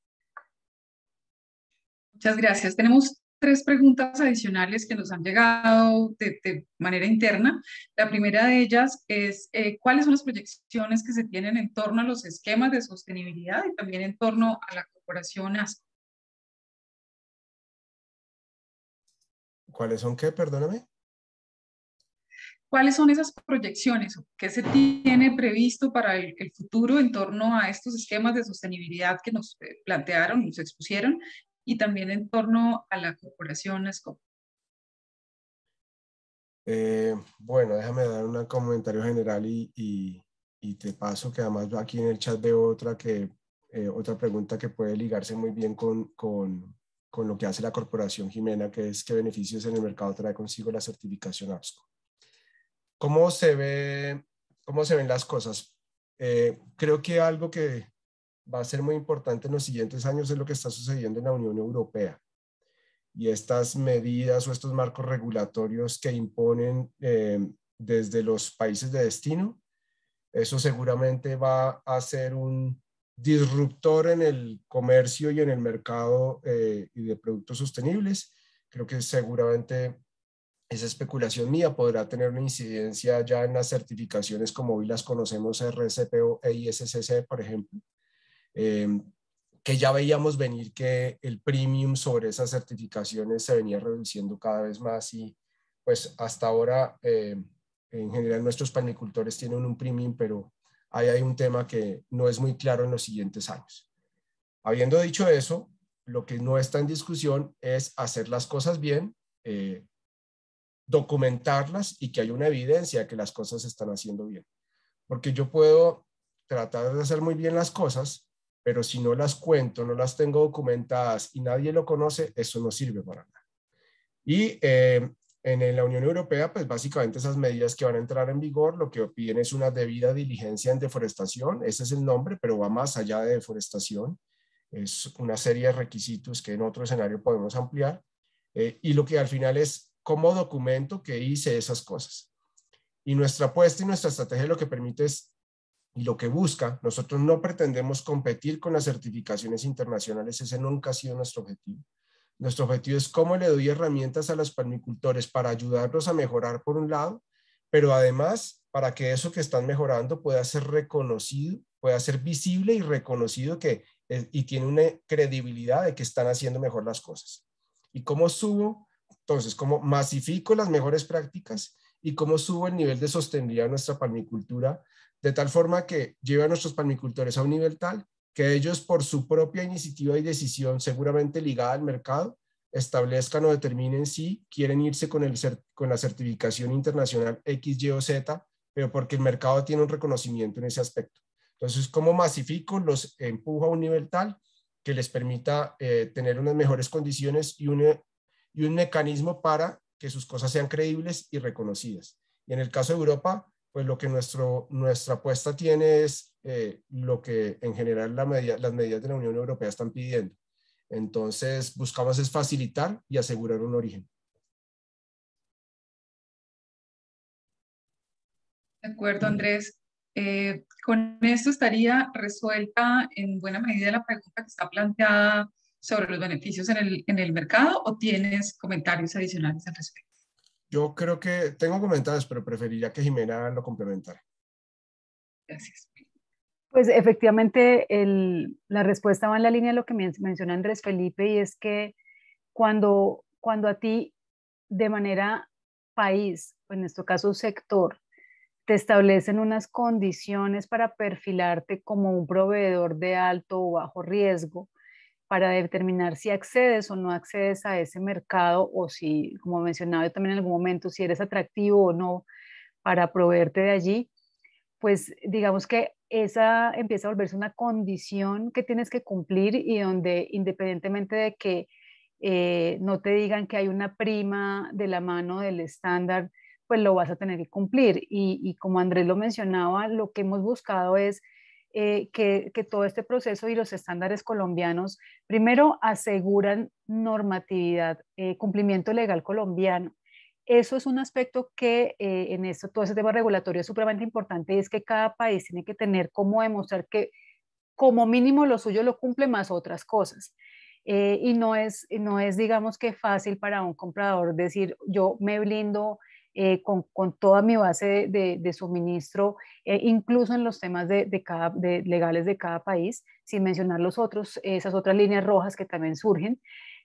Muchas gracias. Tenemos 3 preguntas adicionales que nos han llegado de manera interna. La primera de ellas es, ¿cuáles son las proyecciones que se tienen en torno a los esquemas de sostenibilidad y también en torno a la corporación ASCO? ¿Cuáles son qué? Perdóname. ¿Cuáles son esas proyecciones? ¿Qué se tiene previsto para el futuro en torno a estos esquemas de sostenibilidad que nos plantearon, nos expusieron, y también en torno a la corporación ASCO? Bueno, déjame dar un comentario general y te paso que además aquí en el chat veo otra pregunta que puede ligarse muy bien con lo que hace la corporación Jimena, que es qué beneficios en el mercado trae consigo la certificación ASCO. ¿Cómo se ven las cosas? Creo que algo que va a ser muy importante en los siguientes años es lo que está sucediendo en la Unión Europea y estas medidas o estos marcos regulatorios que imponen desde los países de destino. Eso seguramente va a ser un disruptor en el comercio y en el mercado y de productos sostenibles. Creo que seguramente esa especulación mía podrá tener una incidencia ya en las certificaciones como hoy las conocemos, RCPO e ISCC, por ejemplo, que ya veíamos venir que el premium sobre esas certificaciones se venía reduciendo cada vez más y pues hasta ahora en general nuestros palmicultores tienen un premium, pero ahí hay un tema que no es muy claro en los siguientes años. Habiendo dicho eso, lo que no está en discusión es hacer las cosas bien, documentarlas y que haya una evidencia de que las cosas se están haciendo bien. Porque yo puedo tratar de hacer muy bien las cosas, pero si no las cuento, no las tengo documentadas y nadie lo conoce, eso no sirve para nada. Y en la Unión Europea, pues básicamente esas medidas que van a entrar en vigor, lo que piden es una debida diligencia en deforestación, ese es el nombre, pero va más allá de deforestación. Es una serie de requisitos que en otro escenario podemos ampliar. Y lo que al final es cómo documento que hice esas cosas. Y nuestra apuesta y nuestra estrategia lo que permite es, y lo que busca, nosotros no pretendemos competir con las certificaciones internacionales, ese nunca ha sido nuestro objetivo. Nuestro objetivo es cómo le doy herramientas a los palmicultores para ayudarlos a mejorar por un lado, pero además para que eso que están mejorando pueda ser reconocido, pueda ser visible y reconocido y tiene una credibilidad de que están haciendo mejor las cosas. ¿Y cómo subo? Entonces, ¿cómo masifico las mejores prácticas y cómo subo el nivel de sostenibilidad de nuestra palmicultura de tal forma que lleve a nuestros palmicultores a un nivel tal que ellos por su propia iniciativa y decisión, seguramente ligada al mercado, establezcan o determinen si quieren irse con la certificación internacional X, Y o Z, pero porque el mercado tiene un reconocimiento en ese aspecto. Entonces, ¿cómo masifico? Los empujo a un nivel tal que les permita tener unas mejores condiciones y un mecanismo para que sus cosas sean creíbles y reconocidas. Y en el caso de Europa, pues lo que nuestra apuesta tiene es lo que en general las medidas de la Unión Europea están pidiendo. Entonces, buscamos es facilitar y asegurar un origen. De acuerdo, Andrés. Con esto estaría resuelta en buena medida la pregunta que está planteada sobre los beneficios en el mercado, ¿o tienes comentarios adicionales al respecto? Yo creo que tengo comentarios, pero preferiría que Jimena lo complementara. Gracias. Pues efectivamente la respuesta va en la línea de lo que menciona Andrés Felipe, y es que cuando a ti de manera país, en nuestro caso sector, te establecen unas condiciones para perfilarte como un proveedor de alto o bajo riesgo, para determinar si accedes o no accedes a ese mercado, o si, como mencionaba yo también en algún momento, si eres atractivo o no para proveerte de allí, pues digamos que esa empieza a volverse una condición que tienes que cumplir, y donde independientemente de que no te digan que hay una prima de la mano del estándar, pues lo vas a tener que cumplir. Y como Andrés lo mencionaba, lo que hemos buscado es que todo este proceso y los estándares colombianos, primero, aseguran normatividad, cumplimiento legal colombiano. Eso es un aspecto que en esto, todo ese tema regulatorio es supremamente importante, y es que cada país tiene que tener cómo demostrar que como mínimo lo suyo lo cumple, más otras cosas. Y no es, digamos que fácil para un comprador decir, yo me blindo con toda mi base de suministro, incluso en los temas de legales de cada país, sin mencionar los otros, esas otras líneas rojas que también surgen.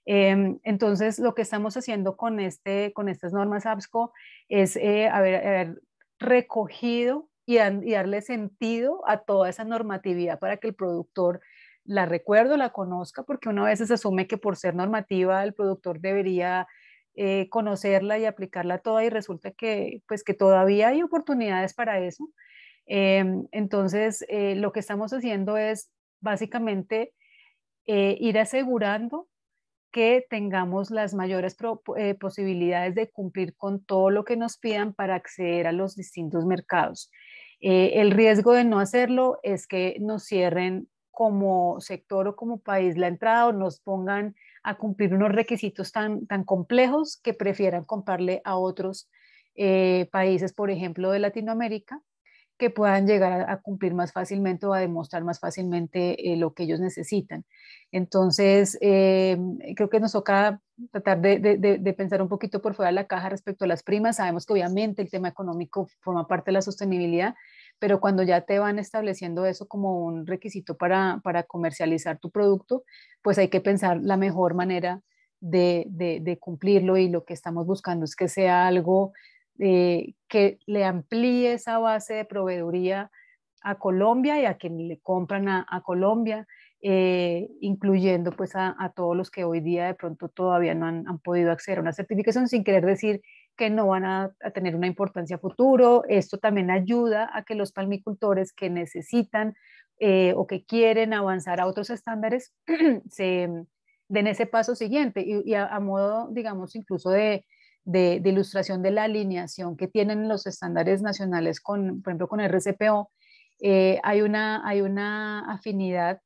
Entonces, lo que estamos haciendo con estas normas APSCO es haber recogido y darle sentido a toda esa normatividad para que el productor la recuerde, la conozca, porque una vez se asume que por ser normativa el productor debería conocerla y aplicarla toda, y resulta que, pues, que todavía hay oportunidades para eso. Entonces, lo que estamos haciendo es básicamente ir asegurando que tengamos las mayores posibilidades de cumplir con todo lo que nos pidan para acceder a los distintos mercados. El riesgo de no hacerlo es que nos cierren como sector o como país la entrada, o nos pongan a cumplir unos requisitos tan complejos que prefieran comprarle a otros países, por ejemplo, de Latinoamérica, que puedan llegar a cumplir más fácilmente o a demostrar más fácilmente lo que ellos necesitan. Entonces, creo que nos toca tratar de pensar un poquito por fuera de la caja respecto a las primas. Sabemos que obviamente el tema económico forma parte de la sostenibilidad, pero cuando ya te van estableciendo eso como un requisito para comercializar tu producto, pues hay que pensar la mejor manera de cumplirlo, y lo que estamos buscando es que sea algo que le amplíe esa base de proveeduría a Colombia y a quienes le compran a Colombia, incluyendo pues a todos los que hoy día de pronto todavía no han podido acceder a una certificación, sin querer decir que no van a tener una importancia futuro. Esto también ayuda a que los palmicultores que necesitan o que quieren avanzar a otros estándares se den ese paso siguiente, y a modo, digamos, incluso de ilustración de la alineación que tienen los estándares nacionales con, por ejemplo, con RCPO, hay una afinidad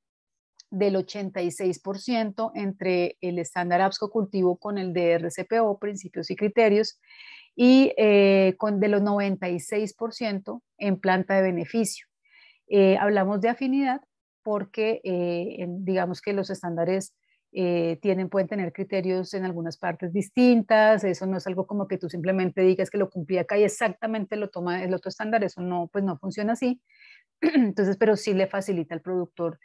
del 86% entre el estándar APSCO cultivo con el de RCPO, principios y criterios, y de los 96% en planta de beneficio. Hablamos de afinidad porque digamos que los estándares pueden tener criterios en algunas partes distintas. Eso no es algo como que tú simplemente digas que lo cumplí acá y exactamente lo toma el otro estándar. Eso no, pues no funciona así. Entonces, pero sí le facilita al productor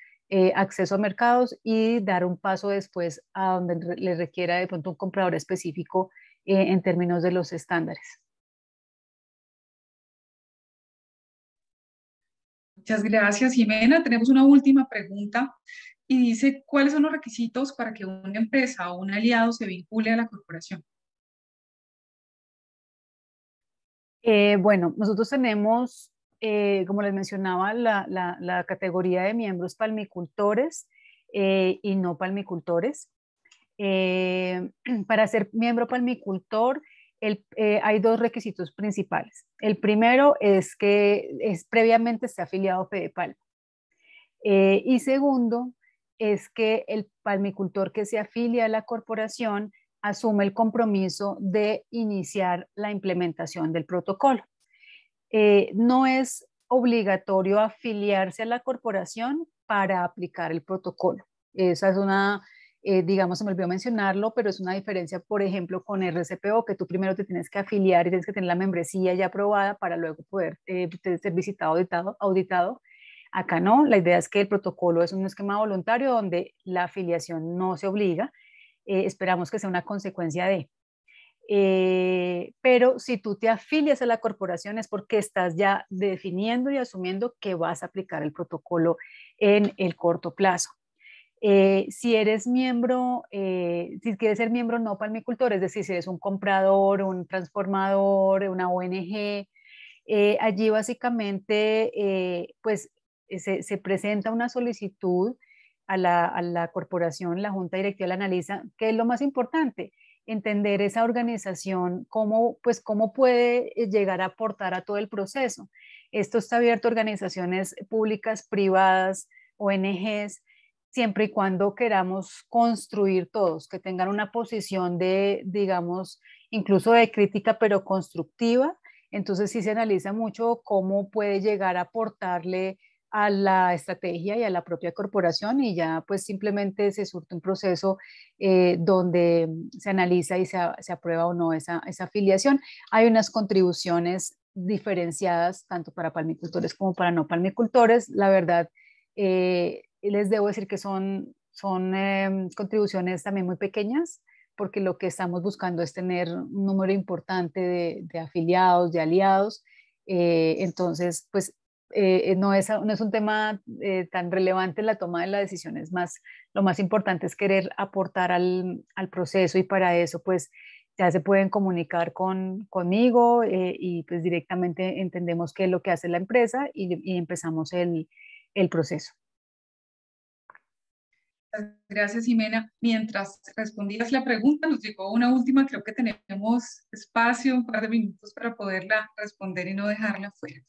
acceso a mercados, y dar un paso después a donde le requiera de pronto un comprador específico en términos de los estándares. Muchas gracias, Jimena. Tenemos una última pregunta y dice, ¿cuáles son los requisitos para que una empresa o un aliado se vincule a la corporación? Bueno, nosotros tenemos, como les mencionaba, la categoría de miembros palmicultores y no palmicultores. Para ser miembro palmicultor hay dos requisitos principales. El primero es que previamente esté afiliado a Fedepalma. Y segundo es que el palmicultor que se afilia a la corporación asume el compromiso de iniciar la implementación del protocolo. No es obligatorio afiliarse a la corporación para aplicar el protocolo. Esa es una, digamos, se me olvidó mencionarlo, pero es una diferencia, por ejemplo, con RCPO, que tú primero te tienes que afiliar y tienes que tener la membresía ya aprobada para luego poder ser visitado, auditado. Acá no, la idea es que el protocolo es un esquema voluntario donde la afiliación no se obliga. Esperamos que sea una consecuencia de... pero si tú te afilias a la corporación es porque estás ya definiendo y asumiendo que vas a aplicar el protocolo en el corto plazo. Si eres miembro, si quieres ser miembro no palmicultor, es decir, si eres un comprador, un transformador, una ONG, allí básicamente pues se presenta una solicitud a la corporación, la junta directiva la analiza, ¿qué es lo más importante? Entender esa organización, cómo puede llegar a aportar a todo el proceso. Esto está abierto a organizaciones públicas, privadas, ONGs, siempre y cuando queramos construir todos, que tengan una posición de, digamos, incluso de crítica, pero constructiva. Entonces sí se analiza mucho cómo puede llegar a aportarle a la estrategia y a la propia corporación, y ya pues simplemente se surte un proceso donde se analiza y se aprueba o no esa afiliación. Hay unas contribuciones diferenciadas tanto para palmicultores como para no palmicultores. La verdad, les debo decir que son contribuciones también muy pequeñas, porque lo que estamos buscando es tener un número importante de afiliados, de aliados. Entonces, pues no es un tema tan relevante en la toma de la decisión, es más, lo más importante es querer aportar al proceso, y para eso pues ya se pueden comunicar conmigo y pues directamente entendemos qué es lo que hace la empresa y empezamos el proceso. Gracias, Jimena. Mientras respondías la pregunta, nos llegó una última. Creo que tenemos espacio, un par de minutos para poderla responder y no dejarla fuera.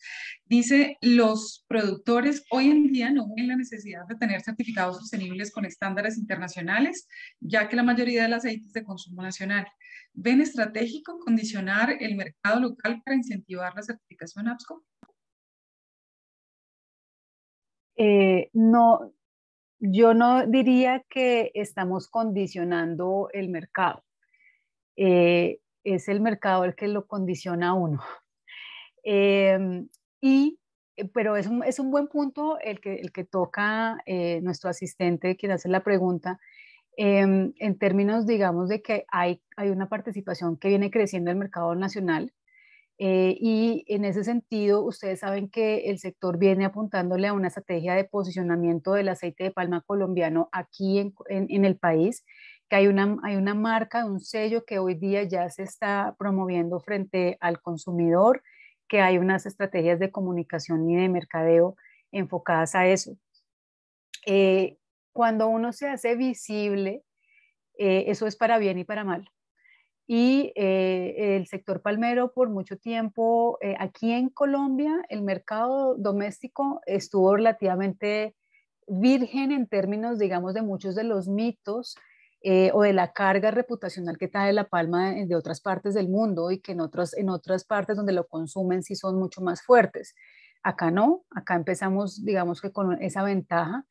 Dice, los productores hoy en día no ven la necesidad de tener certificados sostenibles con estándares internacionales, ya que la mayoría del aceite es de consumo nacional. ¿Ven estratégico condicionar el mercado local para incentivar la certificación APSCO? No. Yo no diría que estamos condicionando el mercado. Es el mercado el que lo condiciona a uno. Pero es un buen punto el que toca nuestro asistente, quien hace la pregunta, en términos, digamos, de que hay una participación que viene creciendo en el mercado nacional. Y en ese sentido, ustedes saben que el sector viene apuntándole a una estrategia de posicionamiento del aceite de palma colombiano aquí en el país, que hay una marca, un sello que hoy día ya se está promoviendo frente al consumidor, que hay unas estrategias de comunicación y de mercadeo enfocadas a eso. Cuando uno se hace visible, eso es para bien y para mal. Y el sector palmero por mucho tiempo, aquí en Colombia, el mercado doméstico estuvo relativamente virgen en términos, digamos, de muchos de los mitos o de la carga reputacional que trae la palma de otras partes del mundo, y que en otras partes donde lo consumen sí son mucho más fuertes. Acá no, acá empezamos, digamos, que con esa ventaja.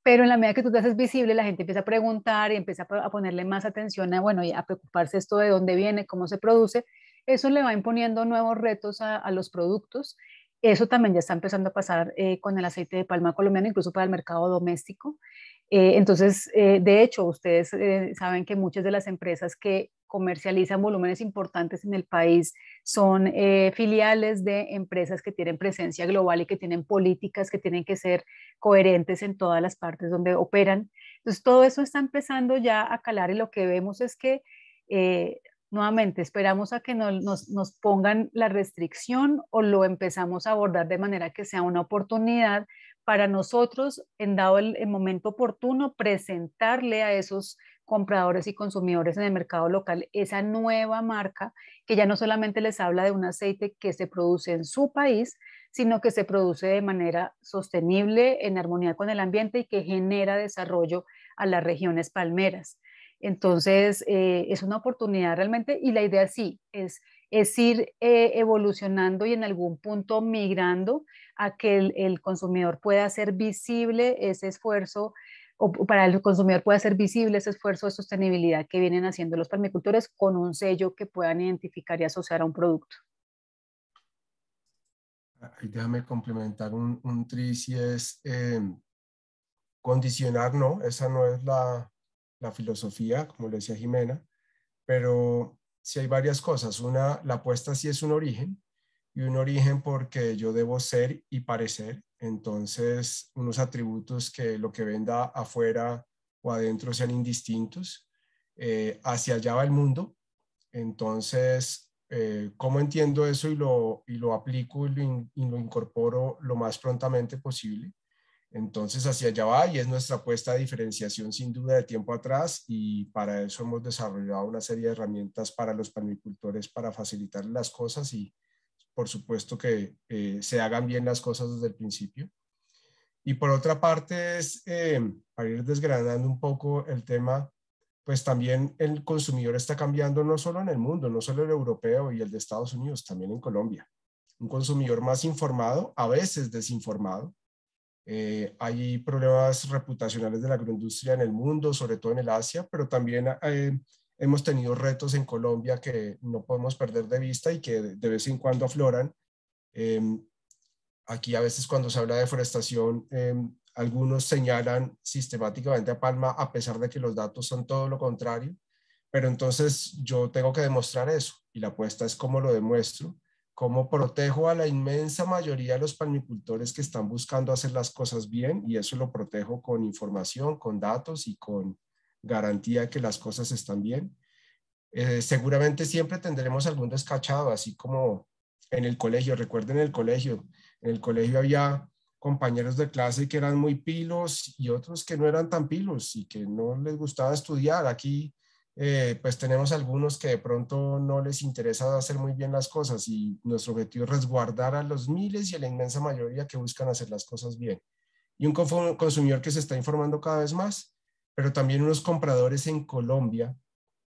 Pero en la medida que tú te haces visible, la gente empieza a preguntar y empieza a ponerle más atención bueno, y a preocuparse esto de dónde viene, cómo se produce. Eso le va imponiendo nuevos retos a los productos. Eso también ya está empezando a pasar con el aceite de palma colombiano, incluso para el mercado doméstico. Entonces, de hecho, ustedes saben que muchas de las empresas que comercializan volúmenes importantes en el país son filiales de empresas que tienen presencia global y que tienen políticas que tienen que ser coherentes en todas las partes donde operan. Entonces, todo eso está empezando ya a calar, y lo que vemos es que nuevamente esperamos a que nos pongan la restricción, o lo empezamos a abordar de manera que sea una oportunidad para nosotros, en dado el momento oportuno, presentarle a esos compradores y consumidores en el mercado local esa nueva marca que ya no solamente les habla de un aceite que se produce en su país, sino que se produce de manera sostenible, en armonía con el ambiente y que genera desarrollo a las regiones palmeras. Entonces, es una oportunidad realmente y la idea sí es ir evolucionando y en algún punto migrando a que el consumidor pueda hacer visible ese esfuerzo o para el consumidor pueda ser visible ese esfuerzo de sostenibilidad que vienen haciendo los palmicultores con un sello que puedan identificar y asociar a un producto. Déjame complementar un tris y es condicionar, no, esa no es la filosofía, como le decía Jimena, pero sí hay varias cosas. Una, la apuesta sí es un origen, y un origen porque yo debo ser y parecer, entonces unos atributos que lo que venda afuera o adentro sean indistintos, hacia allá va el mundo, entonces ¿cómo entiendo eso y lo aplico y lo incorporo lo más prontamente posible? Entonces hacia allá va y es nuestra apuesta de diferenciación sin duda de tiempo atrás y para eso hemos desarrollado una serie de herramientas para los palmicultores para facilitar las cosas y por supuesto que se hagan bien las cosas desde el principio. Y por otra parte es, para ir desgranando un poco el tema, pues también el consumidor está cambiando no solo en el mundo, no solo el europeo y el de Estados Unidos, también en Colombia. Un consumidor más informado, a veces desinformado. Hay problemas reputacionales de la agroindustria en el mundo, sobre todo en el Asia, pero también hemos tenido retos en Colombia que no podemos perder de vista y que de vez en cuando afloran. Aquí a veces cuando se habla de deforestación, algunos señalan sistemáticamente a palma a pesar de que los datos son todo lo contrario, pero entonces yo tengo que demostrar eso y la apuesta es cómo lo demuestro, cómo protejo a la inmensa mayoría de los palmicultores que están buscando hacer las cosas bien y eso lo protejo con información, con datos y con garantía de que las cosas están bien. Seguramente siempre tendremos algún descachado, así como en el colegio. Recuerden en el colegio había compañeros de clase que eran muy pilos y otros que no eran tan pilos y que no les gustaba estudiar. Aquí pues tenemos algunos que de pronto no les interesa hacer muy bien las cosas y nuestro objetivo es resguardar a los miles y a la inmensa mayoría que buscan hacer las cosas bien. Y un consumidor que se está informando cada vez más, pero también unos compradores en Colombia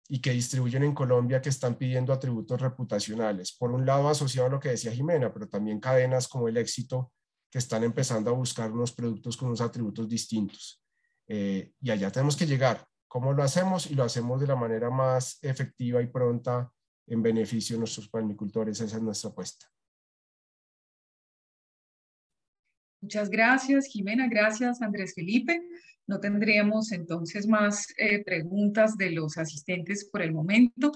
y que distribuyen en Colombia que están pidiendo atributos reputacionales. Por un lado asociado a lo que decía Jimena, pero también cadenas como el Éxito que están empezando a buscar unos productos con unos atributos distintos. Y allá tenemos que llegar. ¿Cómo lo hacemos? Y lo hacemos de la manera más efectiva y pronta en beneficio de nuestros palmicultores. Esa es nuestra apuesta. Muchas gracias, Jimena. Gracias, Andrés Felipe. No tendríamos entonces más preguntas de los asistentes por el momento.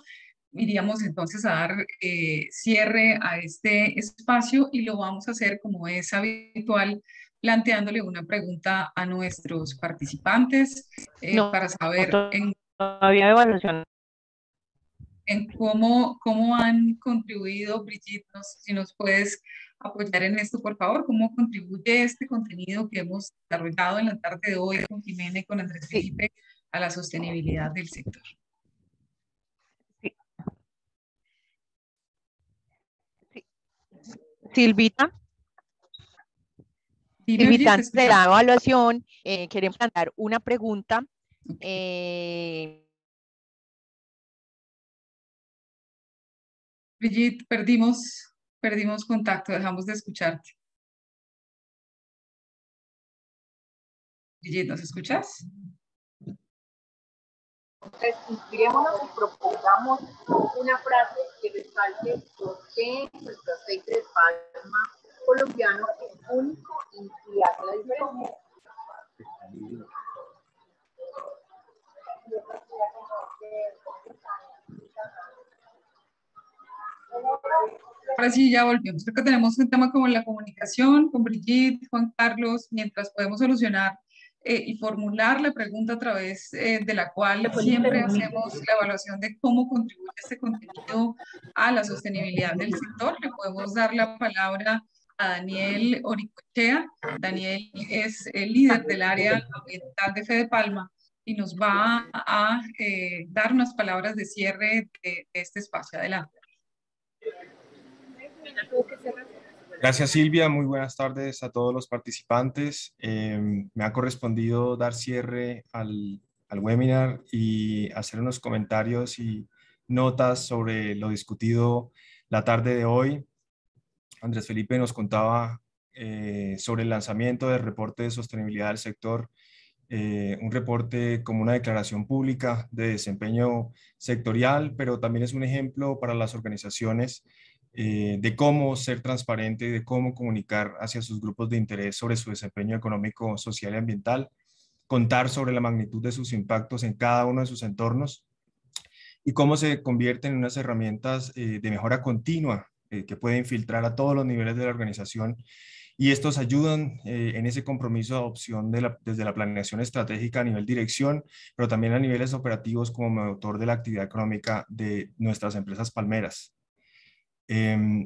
Iríamos entonces a dar cierre a este espacio y lo vamos a hacer como es habitual, planteándole una pregunta a nuestros participantes para saber todavía evaluación. En cómo han contribuido. Brigitte, si nos puedes apoyar en esto, por favor, cómo contribuye este contenido que hemos desarrollado en la tarde de hoy con Jimena y con Andrés Felipe a la sostenibilidad del sector. Sí. Sí. Silvita. Silvita, antes de la evaluación, queremos plantear una pregunta. Brigitte, perdimos contacto, dejamos de escucharte. Brigitte, ¿nos escuchas? Entonces, inspirémonos y propongamos una frase que resalte por qué nuestro aceite de palma colombiano es único y hace la diferencia. Ahora sí, ya volvemos. Creo que tenemos un tema como la comunicación con Brigitte, Juan Carlos, mientras podemos solucionar y formular la pregunta a través de la cual siempre hacemos la evaluación de cómo contribuye este contenido a la sostenibilidad del sector. Le podemos dar la palabra a Daniel Oricochea. Daniel es el líder del área ambiental de Fede Palma y nos va a dar unas palabras de cierre de este espacio. Adelante. Gracias, Silvia. Muy buenas tardes a todos los participantes. Me ha correspondido dar cierre al webinar y hacer unos comentarios y notas sobre lo discutido la tarde de hoy. Andrés Felipe nos contaba sobre el lanzamiento del reporte de sostenibilidad del sector, un reporte como una declaración pública de desempeño sectorial, pero también es un ejemplo para las organizaciones de cómo ser transparente, de cómo comunicar hacia sus grupos de interés sobre su desempeño económico, social y ambiental, contar sobre la magnitud de sus impactos en cada uno de sus entornos y cómo se convierten en unas herramientas de mejora continua que pueden filtrar a todos los niveles de la organización. Y estos ayudan en ese compromiso de adopción desde la planeación estratégica a nivel dirección, pero también a niveles operativos como motor de la actividad económica de nuestras empresas palmeras.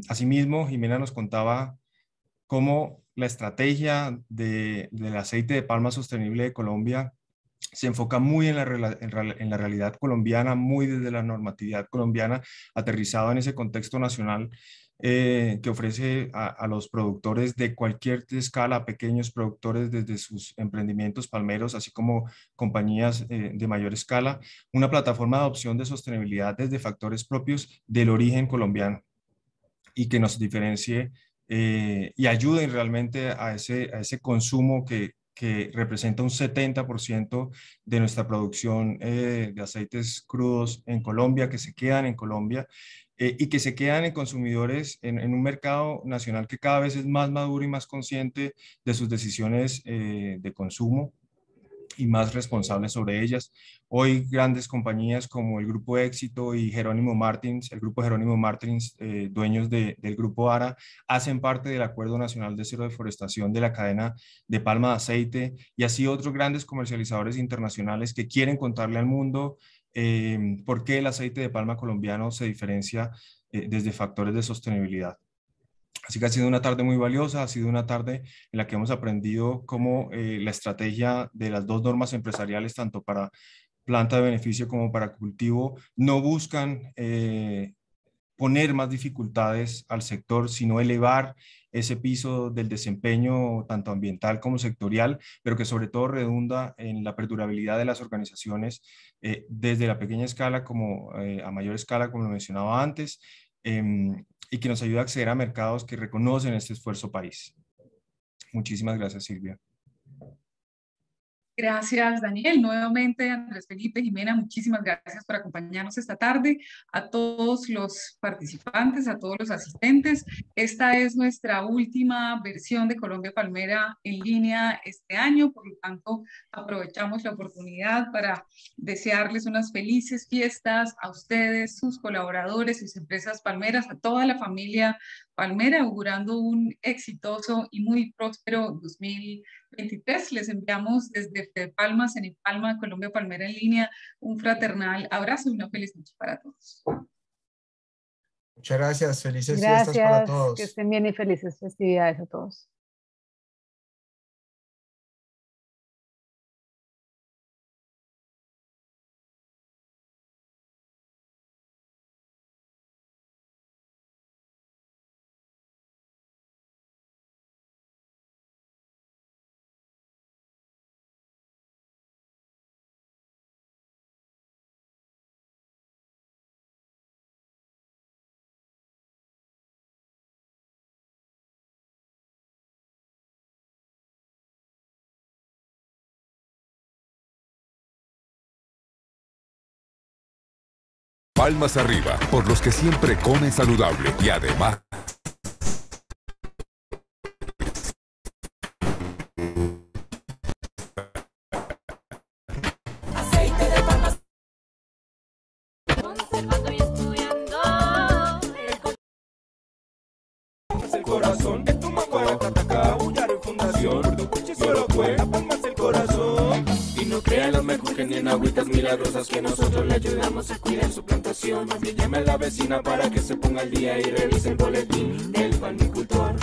Asimismo, Jimena nos contaba cómo la estrategia del aceite de palma sostenible de Colombia se enfoca muy en la realidad colombiana, muy desde la normatividad colombiana, aterrizado en ese contexto nacional que ofrece a los productores de cualquier escala, pequeños productores desde sus emprendimientos palmeros, así como compañías de mayor escala, una plataforma de adopción de sostenibilidad desde factores propios del origen colombiano y que nos diferencie y ayuden realmente a ese consumo que representa un 70% de nuestra producción de aceites crudos en Colombia, que se quedan en Colombia y que se quedan en consumidores en un mercado nacional que cada vez es más maduro y más consciente de sus decisiones de consumo y más responsables sobre ellas. Hoy grandes compañías como el Grupo Éxito y Jerónimo Martins, el Grupo Jerónimo Martins, dueños del Grupo ARA, hacen parte del Acuerdo Nacional de Cero Deforestación de la cadena de palma de aceite, y así otros grandes comercializadores internacionales que quieren contarle al mundo por qué el aceite de palma colombiano se diferencia desde factores de sostenibilidad. Así que ha sido una tarde muy valiosa, ha sido una tarde en la que hemos aprendido cómo la estrategia de las dos normas empresariales, tanto para planta de beneficio como para cultivo, no buscan poner más dificultades al sector, sino elevar ese piso del desempeño tanto ambiental como sectorial, pero que sobre todo redunda en la perdurabilidad de las organizaciones desde la pequeña escala como a mayor escala, como lo mencionaba antes, y que nos ayuda a acceder a mercados que reconocen este esfuerzo país. Muchísimas gracias, Silvia. Gracias, Daniel. Nuevamente, Andrés Felipe, Jimena, muchísimas gracias por acompañarnos esta tarde. A todos los participantes, a todos los asistentes. Esta es nuestra última versión de Colombia Palmera en línea este año, por lo tanto, aprovechamos la oportunidad para desearles unas felices fiestas a ustedes, sus colaboradores, sus empresas palmeras, a toda la familia palmera, augurando un exitoso y muy próspero 2023. Les enviamos desde Palma, Cenipalma, Colombia Palmera en línea, un fraternal abrazo y una feliz noche para todos. Muchas gracias, felices fiestas para todos. Que estén bien y felices festividades a todos. Palmas arriba por los que siempre comen saludable y además aceite de palma conservando y estudiando el corazón de tu mamá, Tataca, Ullar en fundación, solo cuenta palmas el corazón. Y no crean los mejores ni en agüitas milagrosas que nosotros le ayudamos a cuidar su plantación. Más bien llame a la vecina para que se ponga al día y revise el boletín del palmicultor.